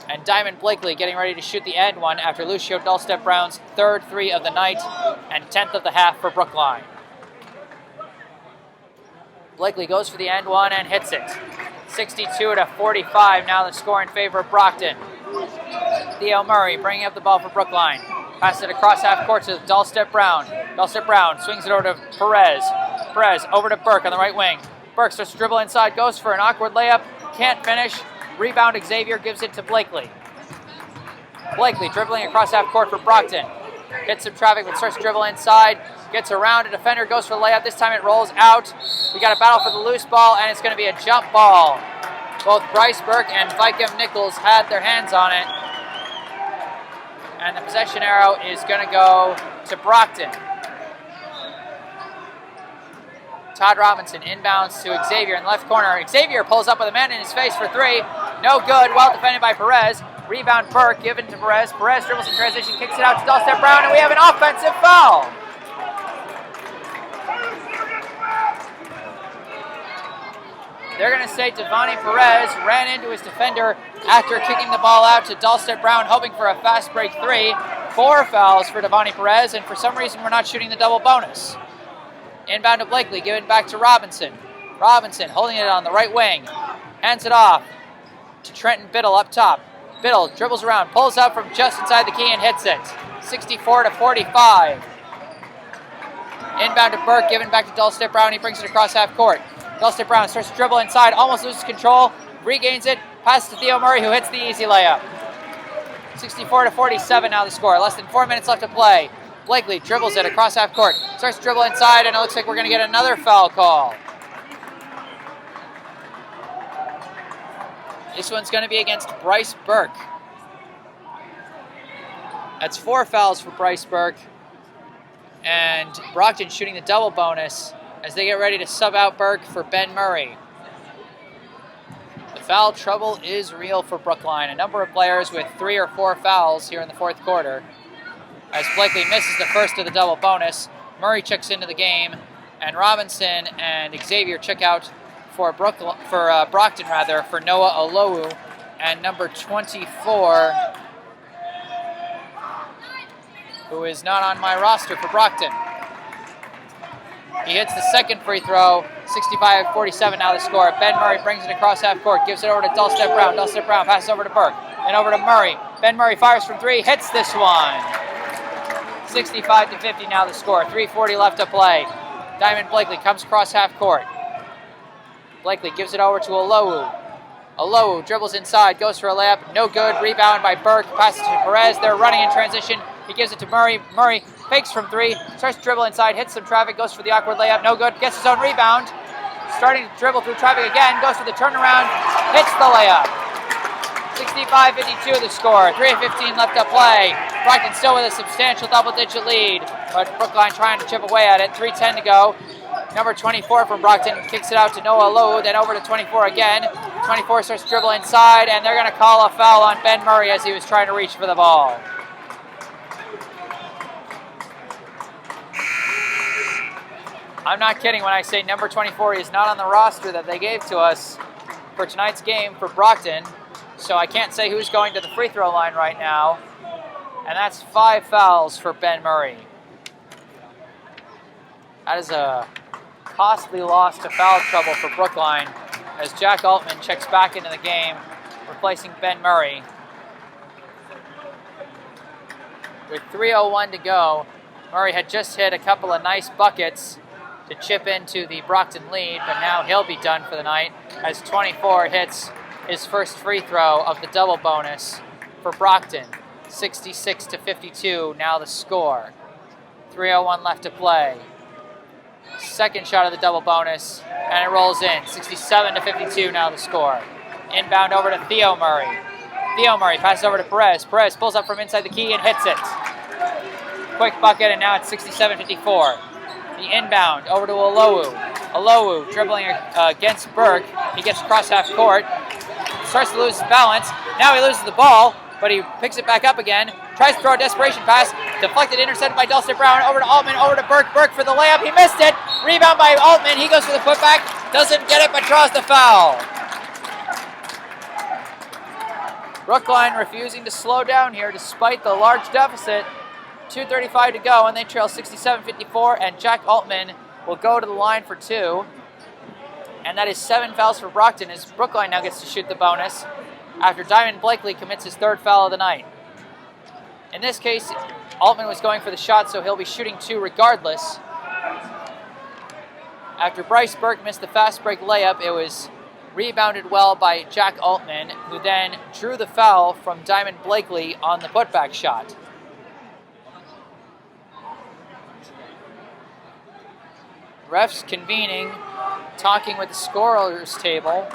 And Diamond Blakely getting ready to shoot the and one after Lucio Dalston Brown's third three of the night and 10th of the half for Brookline. Blakely goes for the and one and hits it. 62-45 now the score in favor of Brockton. Theo Murray bringing up the ball for Brookline. Passes it across half court to Dalston Brown. Dalston Brown swings it over to Perez. Perez over to Burke on the right wing. Burke starts to dribble inside, goes for an awkward layup, can't finish. Rebound, Xavier gives it to Blakely. Blakely dribbling across half court for Brockton. Hits some traffic but starts to dribble inside. Gets around a defender, goes for the layup. This time it rolls out. We got a battle for the loose ball, and it's going to be a jump ball. Both Bryce Burke and Vikem Nichols had their hands on it. And the possession arrow is going to go to Brockton. Todd Robinson inbounds to Xavier in the left corner. Xavier pulls up with a man in his face for three. No good. Well defended by Perez. Rebound Burke given to Perez. Perez dribbles in transition, kicks it out to Dalston Brown, and we have an offensive foul. They're going to say Devani Perez ran into his defender after kicking the ball out to Dalston Brown, hoping for a fast break three. 4 fouls for Devani Perez, and for some reason we're not shooting the double bonus. Inbound to Blakely, given back to Robinson. Robinson holding it on the right wing. Hands it off to Trenton Biddle up top. Biddle dribbles around, pulls up from just inside the key and hits it. 64-45. Inbound to Burke, given back to Dalston Brown. He brings it across half court. Dalston Brown starts to dribble inside, almost loses control, regains it, passes to Theo Murray, who hits the easy layup. 64-47 now the score. Less than 4 minutes left to play. Blakely dribbles it across half court, starts to dribble inside, and it looks like we're going to get another foul call. This one's going to be against Bryce Burke. That's 4 fouls for Bryce Burke. And Brockton shooting the double bonus as they get ready to sub out Burke for Ben Murray. The foul trouble is real for Brookline. A number of players with 3 or 4 fouls here in the fourth quarter. As Blakely misses the first of the double bonus, Murray checks into the game, and Robinson and Xavier check out for Brockton for Noah Olowu, and number 24, who is not on my roster for Brockton. He hits the second free throw. 65-47 now the score. Ben Murray brings it across half court, gives it over to Dalston Brown. Dalston Brown passes over to Burke, and over to Murray. Ben Murray fires from 3, hits this one. 65-50 now the score. 3:40 left to play. Diamond Blakely comes across half court. Blakely gives it over to Olowu. Olowu dribbles inside, goes for a layup. No good. Rebound by Burke. Passes to Perez. They're running in transition. He gives it to Murray. Murray fakes from 3. Starts to dribble inside. Hits some traffic. Goes for the awkward layup. No good. Gets his own rebound. Starting to dribble through traffic again. Goes for the turnaround. Hits the layup. 65-52 the score. 3:15 left to play. Brockton still with a substantial double-digit lead, but Brookline trying to chip away at it. 3:10 to go. Number 24 from Brockton kicks it out to Noah Lowe, then over to 24 again. 24 starts to dribble inside, and they're going to call a foul on Ben Murray as he was trying to reach for the ball. I'm not kidding when I say number 24 is not on the roster that they gave to us for tonight's game for Brockton. so I can't say who's going to the free throw line right now. And that's 5 fouls for Ben Murray. That is a costly loss to foul trouble for Brookline as Jack Altman checks back into the game, replacing Ben Murray. With 3:01 to go, Murray had just hit a couple of nice buckets to chip into the Brockton lead, but now he'll be done for the night as 24 hits his first free throw of the double bonus for Brockton. 66-52 now the score. 3:01 left to play. Second shot of the double bonus, and it rolls in. 67-52 now the score. Inbound over to Theo Murray. Theo Murray passes over to Perez. Perez pulls up from inside the key and hits it. Quick bucket, and now it's 67-54. The inbound over to Olowu. Olowu dribbling against Burke. He gets across half court. Starts to lose his balance. Now he loses the ball, but he picks it back up again. Tries to throw a desperation pass. Deflected, intercepted by Dulcet Brown. Over to Altman, over to Burke. Burke for the layup. He missed it. Rebound by Altman. He goes for the putback. Doesn't get it, but draws the foul. Brookline refusing to slow down here despite the large deficit. 2:35 to go, and they trail 67-54, and Jack Altman will go to the line for 2. And that is 7 fouls for Brockton as Brookline now gets to shoot the bonus after Diamond Blakely commits his 3rd foul of the night. In this case, Altman was going for the shot, so he'll be shooting 2 regardless. After Bryce Burke missed the fast break layup, it was rebounded well by Jack Altman, who then drew the foul from Diamond Blakely on the putback shot. Refs convening, talking with the scorers table.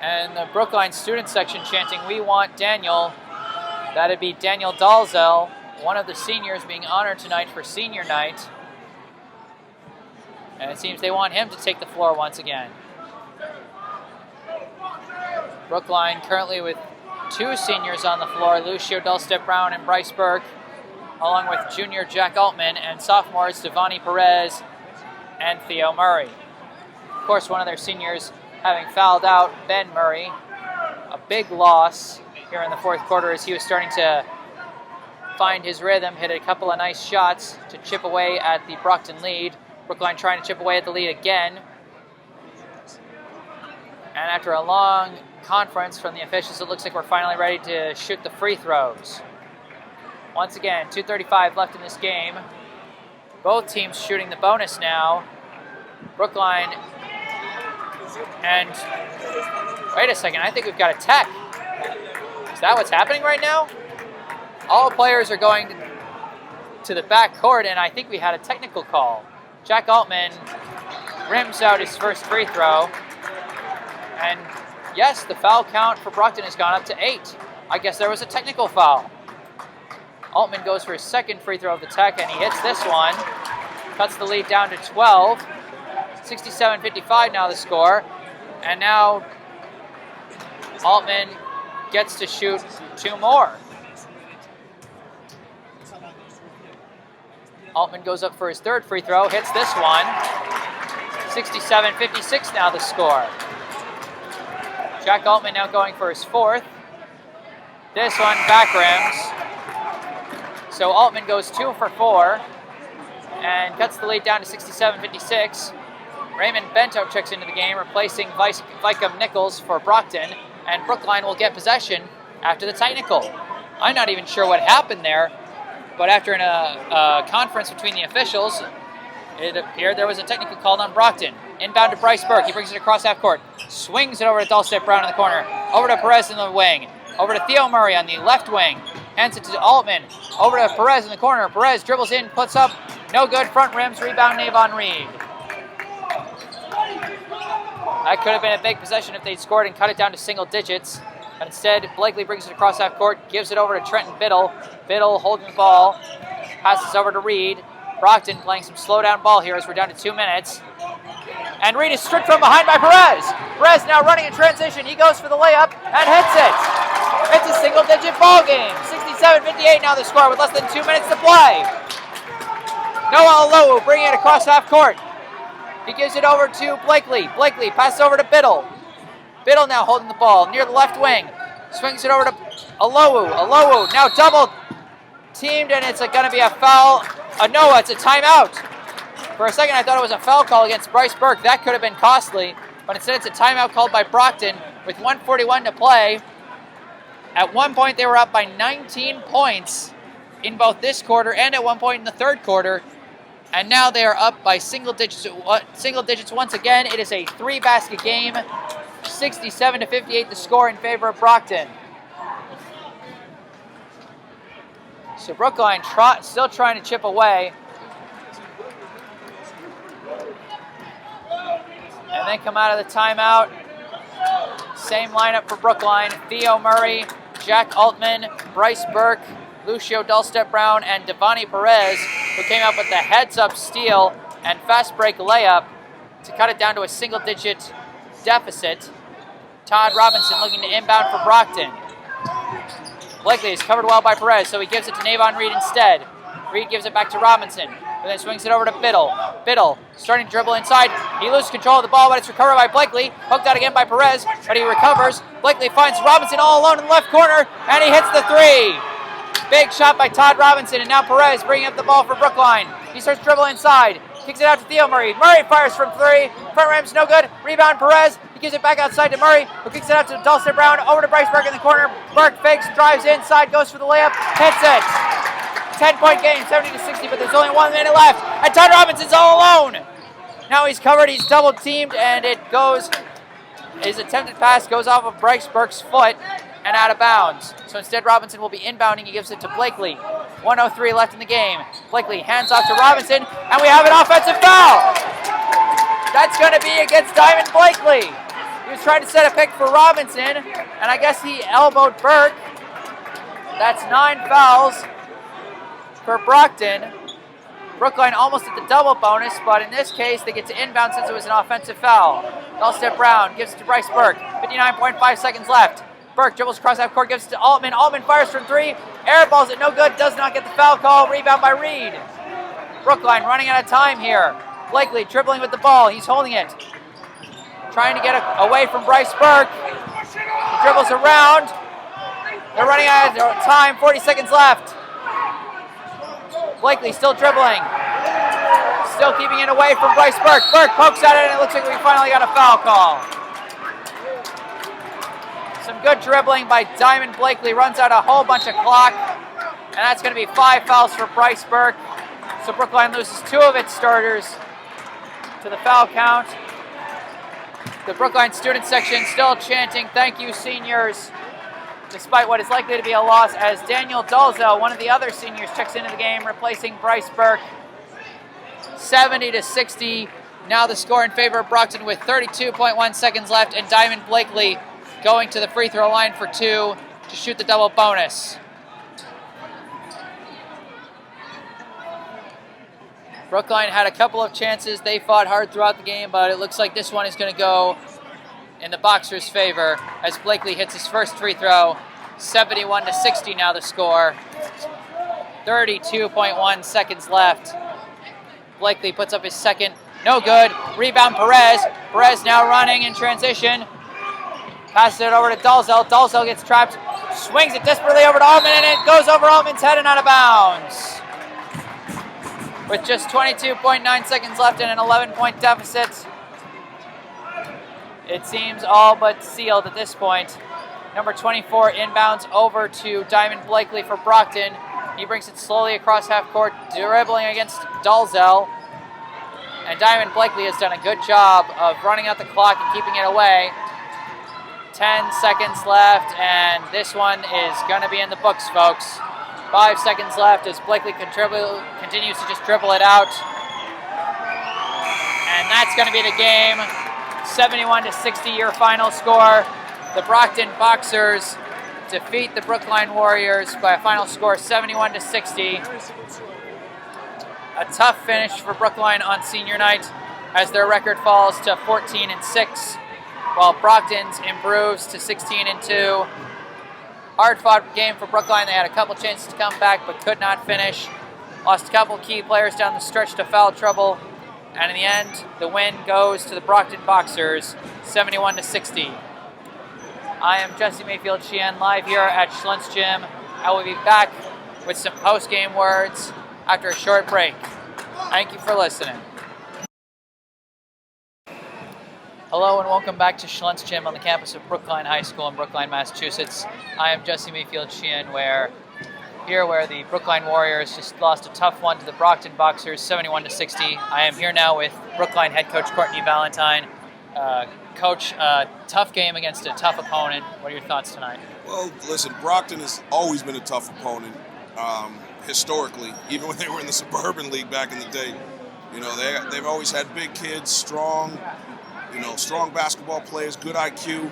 And the Brookline student section chanting, "We want Daniel." That'd be Daniel Dalzell, one of the seniors being honored tonight for senior night. And it seems they want him to take the floor once again. Brookline currently with 2 seniors on the floor, Lucio Dulcet Brown and Bryce Burke, along with junior Jack Altman and sophomores Devani Perez and Theo Murray. Of course, one of their seniors having fouled out, Ben Murray. A big loss here in the 4th quarter as he was starting to find his rhythm, hit a couple of nice shots to chip away at the Brockton lead. Brookline trying to chip away at the lead again. And after a long conference from the officials, it looks like we're finally ready to shoot the free throws. Once again, 2:35 left in this game. Both teams shooting the bonus now. Brookline, and wait a second, I think we've got a tech. Is that what's happening right now? All players are going to the back court, and I think we had a technical call. Jack Altman rims out his first free throw. And yes, the foul count for Brockton has gone up to 8. I guess there was a technical foul. Altman goes for his second free throw of the tech, and he hits this one. Cuts the lead down to 12. 67-55 now the score. And now Altman gets to shoot 2 more. Altman goes up for his 3rd free throw, hits this one. 67-56 now the score. Jack Altman now going for his 4th. This one back rims. So Altman goes 2 for 4 and cuts the lead down to 67-56. Raymond Bento checks into the game, replacing Vicom Nichols for Brockton, and Brookline will get possession after the technical. I'm not even sure what happened there, but after a conference between the officials, it appeared there was a technical called on Brockton. Inbound to Bryce Burke. He brings it across half court. Swings it over to Dulcet Brown in the corner. Over to Perez in the wing. Over to Theo Murray on the left wing. Hands it to Altman. Over to Perez in the corner. Perez dribbles in, puts up. No good. Front rims. Rebound, Navon Reed. That could have been a big possession if they'd scored and cut it down to single digits. But instead, Blakely brings it across half court. Gives it over to Trenton Biddle. Biddle holding the ball. Passes over to Reed. Brockton playing some slow down ball here as we're down to 2 minutes. And Reed is stripped from behind by Perez. Perez now running in transition. He goes for the layup and hits it. It's a single-digit ball game. 67-58 now the score with less than 2 minutes to play. Noah Olowu bringing it across half court. He gives it over to Blakely. Blakely passes over to Biddle. Biddle now holding the ball near the left wing. Swings it over to Alowu. Alowu now double teamed, and it's going to be a foul. No, it's a timeout. For a second, I thought it was a foul call against Bryce Burke. That could have been costly, but instead it's a timeout called by Brockton with 1:41 to play. At one point, they were up by 19 points in both this quarter and at one point in the third quarter, and now they are up by single digits once again. It is a 3-basket game, 67 to 58 the score in favor of Brockton. So Brookline still trying to chip away. And then come out of the timeout. Same lineup for Brookline. Theo Murray, Jack Altman, Bryce Burke, Lucio Dulstep-Brown, and Devani Perez, who came up with the heads-up steal and fast break layup to cut it down to a single-digit deficit. Todd Robinson looking to inbound for Brockton. Blakely is covered well by Perez, so he gives it to Navon Reed instead. Reed gives it back to Robinson, and then swings it over to Biddle. Biddle starting to dribble inside. He loses control of the ball, but it's recovered by Blakely. Hooked out again by Perez, but he recovers. Blakely finds Robinson all alone in the left corner, and he hits the three. Big shot by Todd Robinson, and now Perez bringing up the ball for Brookline. He starts dribbling inside. Kicks it out to Theo Murray. Murray fires from three. Front rim's no good. Rebound Perez. He gives it back outside to Murray, who kicks it out to Dulster-Brown. Over to Bryce Burke in the corner. Burke fakes, drives inside, goes for the layup, hits it. 10-point game, 70 to 60, but there's only 1 minute left. And Todd Robinson's all alone. Now he's covered. He's double teamed, and it goes. His attempted pass goes off of Bryce Burke's foot and out of bounds. So instead, Robinson will be inbounding. He gives it to Blakely. 1:03 left in the game. Blakely hands off to Robinson, and we have an offensive foul. That's going to be against Diamond Blakely. He was trying to set a pick for Robinson, and I guess he elbowed Burke. That's 9 fouls for Brockton. Brookline almost at the double bonus, but in this case, they get to inbound since it was an offensive foul. Dulstep-Brown gives it to Bryce Burke. 59.5 seconds left. Burke dribbles across half court, gives it to Altman. Altman fires from three. Airballs it, no good. Does not get the foul call. Rebound by Reed. Brookline running out of time here. Blakely dribbling with the ball. He's holding it. Trying to get away from Bryce Burke. He dribbles around. They're running out of time. 40 seconds left. Blakely still dribbling. Still keeping it away from Bryce Burke. Burke pokes at it, and it looks like we finally got a foul call. Some good dribbling by Diamond Blakely. Runs out a whole bunch of clock. And that's going to be 5 fouls for Bryce Burke. So Brookline loses 2 of its starters to the foul count. The Brookline student section still chanting, "Thank you, seniors," despite what is likely to be a loss, as Daniel Dalzell, one of the other seniors, checks into the game, replacing Bryce Burke. 70 to 60. Now the score in favor of Brockton with 32.1 seconds left, and Diamond Blakely going to the free throw line for 2 to shoot the double bonus. Brookline had a couple of chances. They fought hard throughout the game, but it looks like this one is going to go in the Boxers' favor as Blakely hits his first free throw. 71 to 60 now the score. 32.1 seconds left. Blakely puts up his second. No good. Rebound Perez. Perez now running in transition. Passes it over to Dalzell. Dalzell gets trapped. Swings it desperately over to Altman, and it goes over Altman's head and out of bounds. With just 22.9 seconds left and an 11-point deficit, it seems all but sealed at this point. Number 24 inbounds over to Diamond Blakely for Brockton. He brings it slowly across half court, dribbling against Dalzell. And Diamond Blakely has done a good job of running out the clock and keeping it away. 10 seconds left, and this one is going to be in the books, folks. 5 seconds left as Blakely continues to just dribble it out. And that's going to be the game. 71 to 60 your final score. The Brockton Boxers defeat the Brookline Warriors by a final score 71 to 60. A tough finish for Brookline on senior night as their record falls to 14 and 6, while Brockton's improves to 16 and 2. Hard-fought game for Brookline. They had a couple chances to come back, but could not finish. Lost a couple key players down the stretch to foul trouble. And in the end, the win goes to the Brockton Boxers, 71-60. I am Jesse Mayfield-Sheehan, live here at Schlentz Gym. I will be back with some post-game words after a short break. Thank you for listening. Hello and welcome back to Schlentz Gym on the campus of Brookline High School in Brookline, Massachusetts. I am Jesse Mayfield-Sheehan, where the Brookline Warriors just lost a tough one to the Brockton Boxers, 71-60. I am here now with Brookline head coach Courtney Valentine. Coach, tough game against a tough opponent. What are your thoughts tonight? Well, listen, Brockton has always been a tough opponent, historically, even when they were in the Suburban League back in the day. You know, they've always had big kids, strong basketball players, good IQ.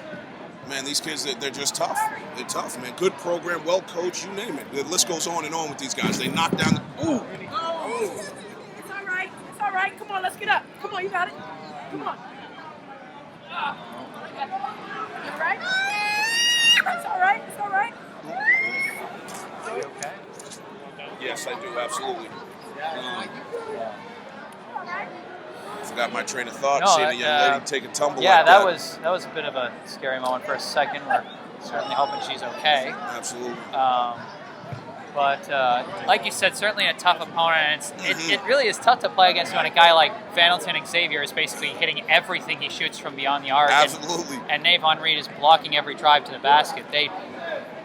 Man, these kids, they're just tough. They're tough, man. Good program, well coached, you name it. The list goes on and on with these guys. They knock down the... Ooh! Oh. It's all right. It's all right. Come on, let's get up. Come on, you got it. Come on. You all right? It's all right. It's all right. Are you okay? Yes, I do, absolutely. Forgot my train of thought, seeing a young lady take a tumble like that. Yeah, that was a bit of a scary moment for a second. We're certainly hoping she's okay. Absolutely. But like you said, certainly a tough opponent. It really is tough to play against when a guy like Vandleton Xavier is basically hitting everything he shoots from beyond the arc. Absolutely. And Navon Reed is blocking every drive to the basket. They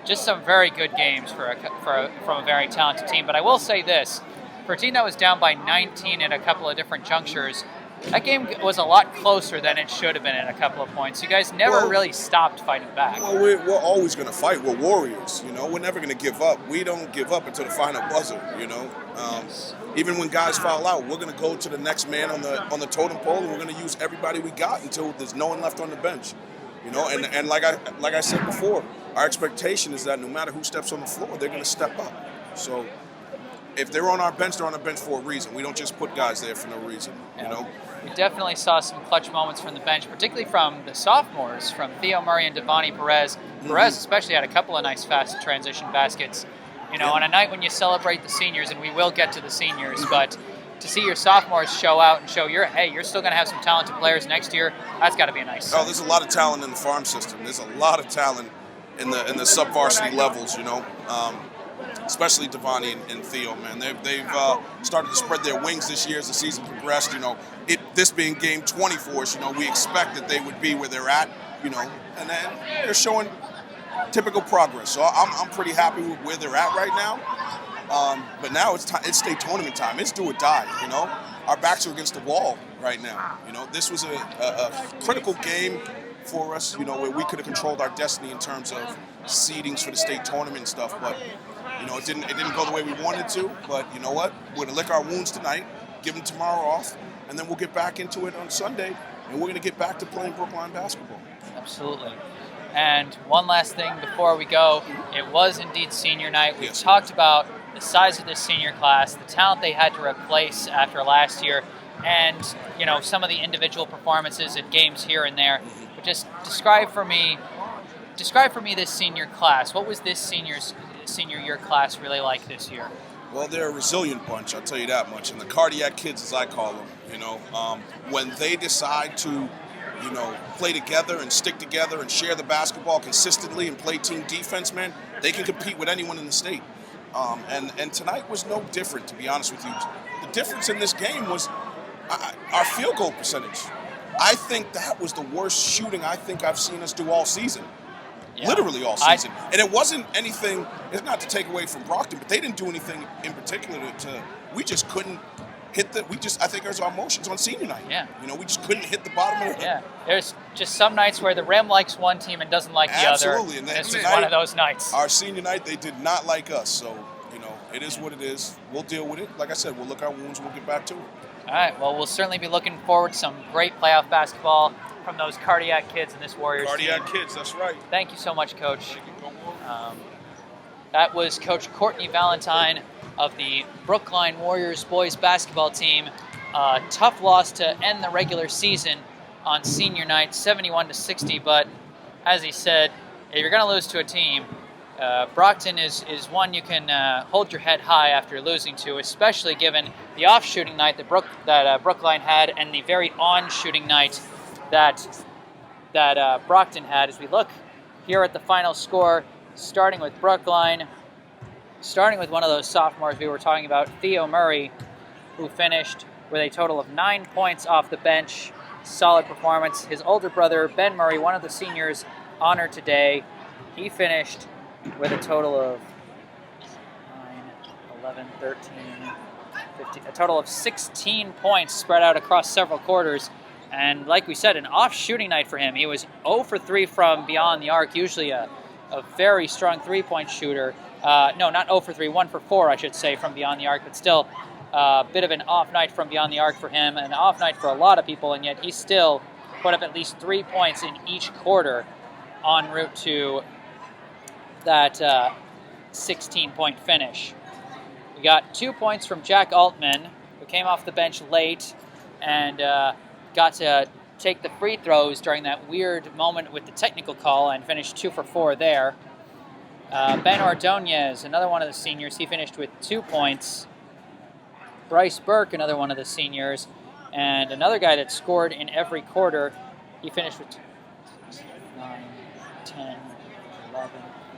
just some very good games from a very talented team. But I will say this, for a team that was down by 19 at a couple of different junctures, that game was a lot closer than it should have been at a couple of points. You guys never really stopped fighting back. Well, we're always going to fight. We're warriors, you know. We're never going to give up. We don't give up until the final buzzer, you know. Even when guys foul out, we're going to go to the next man on the totem pole, and we're going to use everybody we got until there's no one left on the bench, you know. And like I said before, our expectation is that no matter who steps on the floor, they're going to step up. So if they're on our bench, they're on our bench for a reason. We don't just put guys there for no reason, you know. We definitely saw some clutch moments from the bench, particularly from the sophomores, from Theo Murray and Devani Perez. Perez especially had a couple of nice fast transition baskets. You know, on a night when you celebrate the seniors, and we will get to the seniors, but to see your sophomores show out and show you're still going to have some talented players next year, that's got to be a nice sign. Oh, there's a lot of talent in the farm system. There's a lot of talent in the sub-varsity levels, you know. Especially Devani and Theo, man. They've started to spread their wings this year as the season progressed. You know, this being game 20 for us, you know, we expect that they would be where they're at, you know, and then they're showing typical progress. So I'm pretty happy with where they're at right now. But now it's state tournament time. It's do or die, you know. Our backs are against the wall right now. You know, this was a critical game for us, you know, where we could have controlled our destiny in terms of seedings for the state tournament and stuff, but you know, it didn't go the way we wanted to. But you know what? We're gonna lick our wounds tonight, give them tomorrow off, and then we'll get back into it on Sunday, and we're gonna get back to playing Brookline basketball. Absolutely. And one last thing before we go, it was indeed senior night. We've talked about the size of this senior class, the talent they had to replace after last year, and you know, some of the individual performances at games here and there. But just describe for me this senior class. What was this senior year class really like this year? Well, they're a resilient bunch, I'll tell you that much. And the cardiac kids, as I call them, you know, when they decide to, you know, play together and stick together and share the basketball consistently and play team defense, man, they can compete with anyone in the state. And tonight was no different, to be honest with you. The difference in this game was our field goal percentage. I think that was the worst shooting I think I've seen us do all season. Yeah. Literally all season. And it wasn't anything, it's not to take away from Brockton, but they didn't do anything in particular we just couldn't hit I think there's our emotions on senior night. Yeah. You know, we just couldn't hit the bottom of it. Yeah. There's just some nights where the Rim likes one team and doesn't like the other. Absolutely. And this is one of those nights. Our senior night, they did not like us. So, you know, it is what it is. We'll deal with it. Like I said, we'll lick our wounds, we'll get back to it. All right. Well, we'll certainly be looking forward to some great playoff basketball from those cardiac kids in this Warriors Cardiac team. kids, that's right. Thank you so much, Coach. That was Coach Courtney Valentine of the Brookline Warriors boys basketball team. Tough loss to end the regular season on senior night, 71-60. But as he said, if you're going to lose to a team, Brockton is one you can hold your head high after losing to, especially given the off shooting night that Brookline had and the very on shooting night that Brockton had. As we look here at the final score, starting with Brookline, starting with one of those sophomores we were talking about, Theo Murray, who finished with a total of 9 points off the bench. Solid performance. His older brother, Ben Murray, one of the seniors honored today, he finished with a total of 9, 11, 13, 15, a total of 16 points spread out across several quarters. And like we said, an off shooting night for him. He was 0 for 3 from beyond the arc, usually a very strong three-point shooter. No, not 0 for 3, 1 for 4, I should say, from beyond the arc, but still a bit of an off night from beyond the arc for him, an off night for a lot of people, and yet he still put up at least 3 points in each quarter en route to that 16-point finish. We got 2 points from Jack Altman, who came off the bench late and got to take the free throws during that weird moment with the technical call and finished 2 for 4 there. Ben Ordonez, another one of the seniors, he finished with 2 points. Bryce Burke, another one of the seniors, and another guy that scored in every quarter, he finished with 9, 10, 11.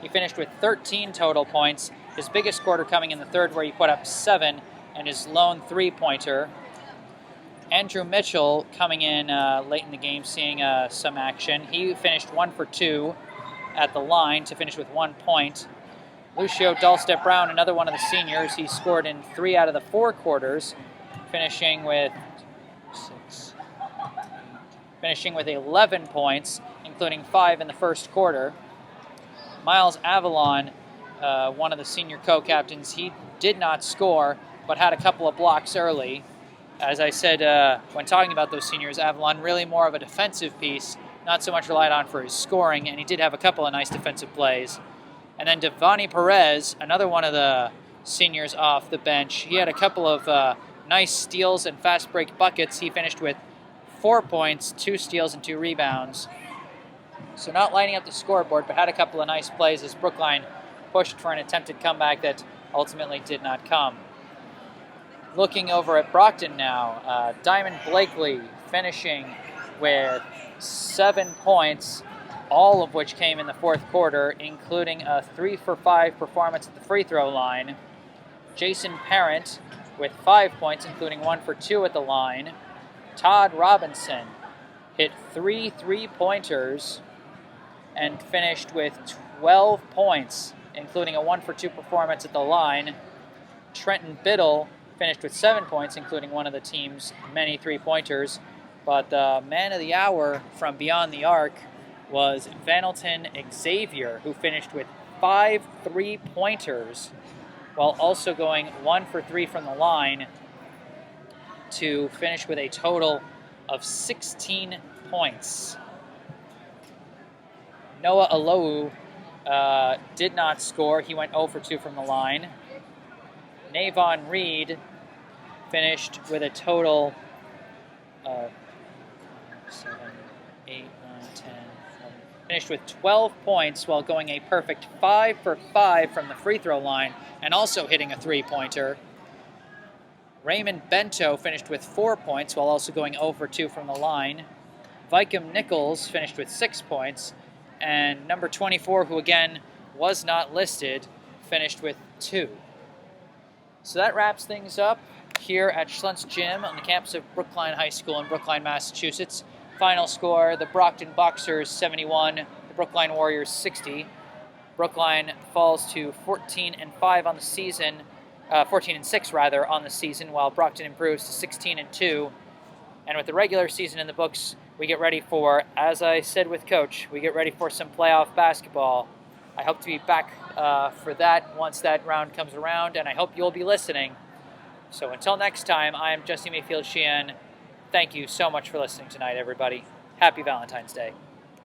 He finished with 13 total points, his biggest quarter coming in the third where he put up 7, and his lone three-pointer. Andrew Mitchell coming in late in the game, seeing some action. He finished 1 for 2 at the line to finish with 1 point. Lucio Dahlstedt Brown, another one of the seniors, he scored in 3 out of the 4 quarters, finishing with 11 points, including 5 in the first quarter. Miles Avalon, one of the senior co-captains, he did not score, but had a couple of blocks early. As I said when talking about those seniors, Avalon really more of a defensive piece, not so much relied on for his scoring, and he did have a couple of nice defensive plays. And then Devani Perez, another one of the seniors off the bench, he had a couple of nice steals and fast break buckets. He finished with 4 points, 2 steals, and 2 rebounds. So not lighting up the scoreboard, but had a couple of nice plays as Brookline pushed for an attempted comeback that ultimately did not come. Looking over at Brockton now, Diamond Blakely finishing with 7 points, all of which came in the fourth quarter, including a 3 for 5 performance at the free throw line. Jason Parent with 5 points, including 1 for 2 at the line. Todd Robinson hit 3 3-pointers and finished with 12 points, including a 1 for 2 performance at the line. Trenton Biddle finished with 7 points, including one of the team's many 3-pointers. But the man of the hour from beyond the arc was Vanelton Xavier, who finished with 5 3-pointers, while also going 1 for 3 from the line to finish with a total of 16 points. Noah Alou did not score. He went 0 for 2 from the line. Navon Reed finished with a total of 7, 8, 9, 10, 11. Finished with 12 points while going a perfect 5 for 5 from the free throw line and also hitting a 3-pointer. Raymond Bento finished with 4 points while also going 0 for 2 from the line. Vikem Nichols finished with 6 points. And number 24, who again was not listed, finished with 2. So that wraps things up here at Schluntz Gym on the campus of Brookline High School in Brookline, Massachusetts. Final score, the Brockton Boxers 71, the Brookline Warriors 60. Brookline falls to 14-5 on the season, 14-6 rather on the season, while Brockton improves to 16-2. And with the regular season in the books, we get ready for, as I said with Coach, we get ready for some playoff basketball. I hope to be back for that once that round comes around, and I hope you'll be listening. So until next time, I am Jesse Mayfield-Sheehan. Thank you so much for listening tonight, everybody. Happy Valentine's Day.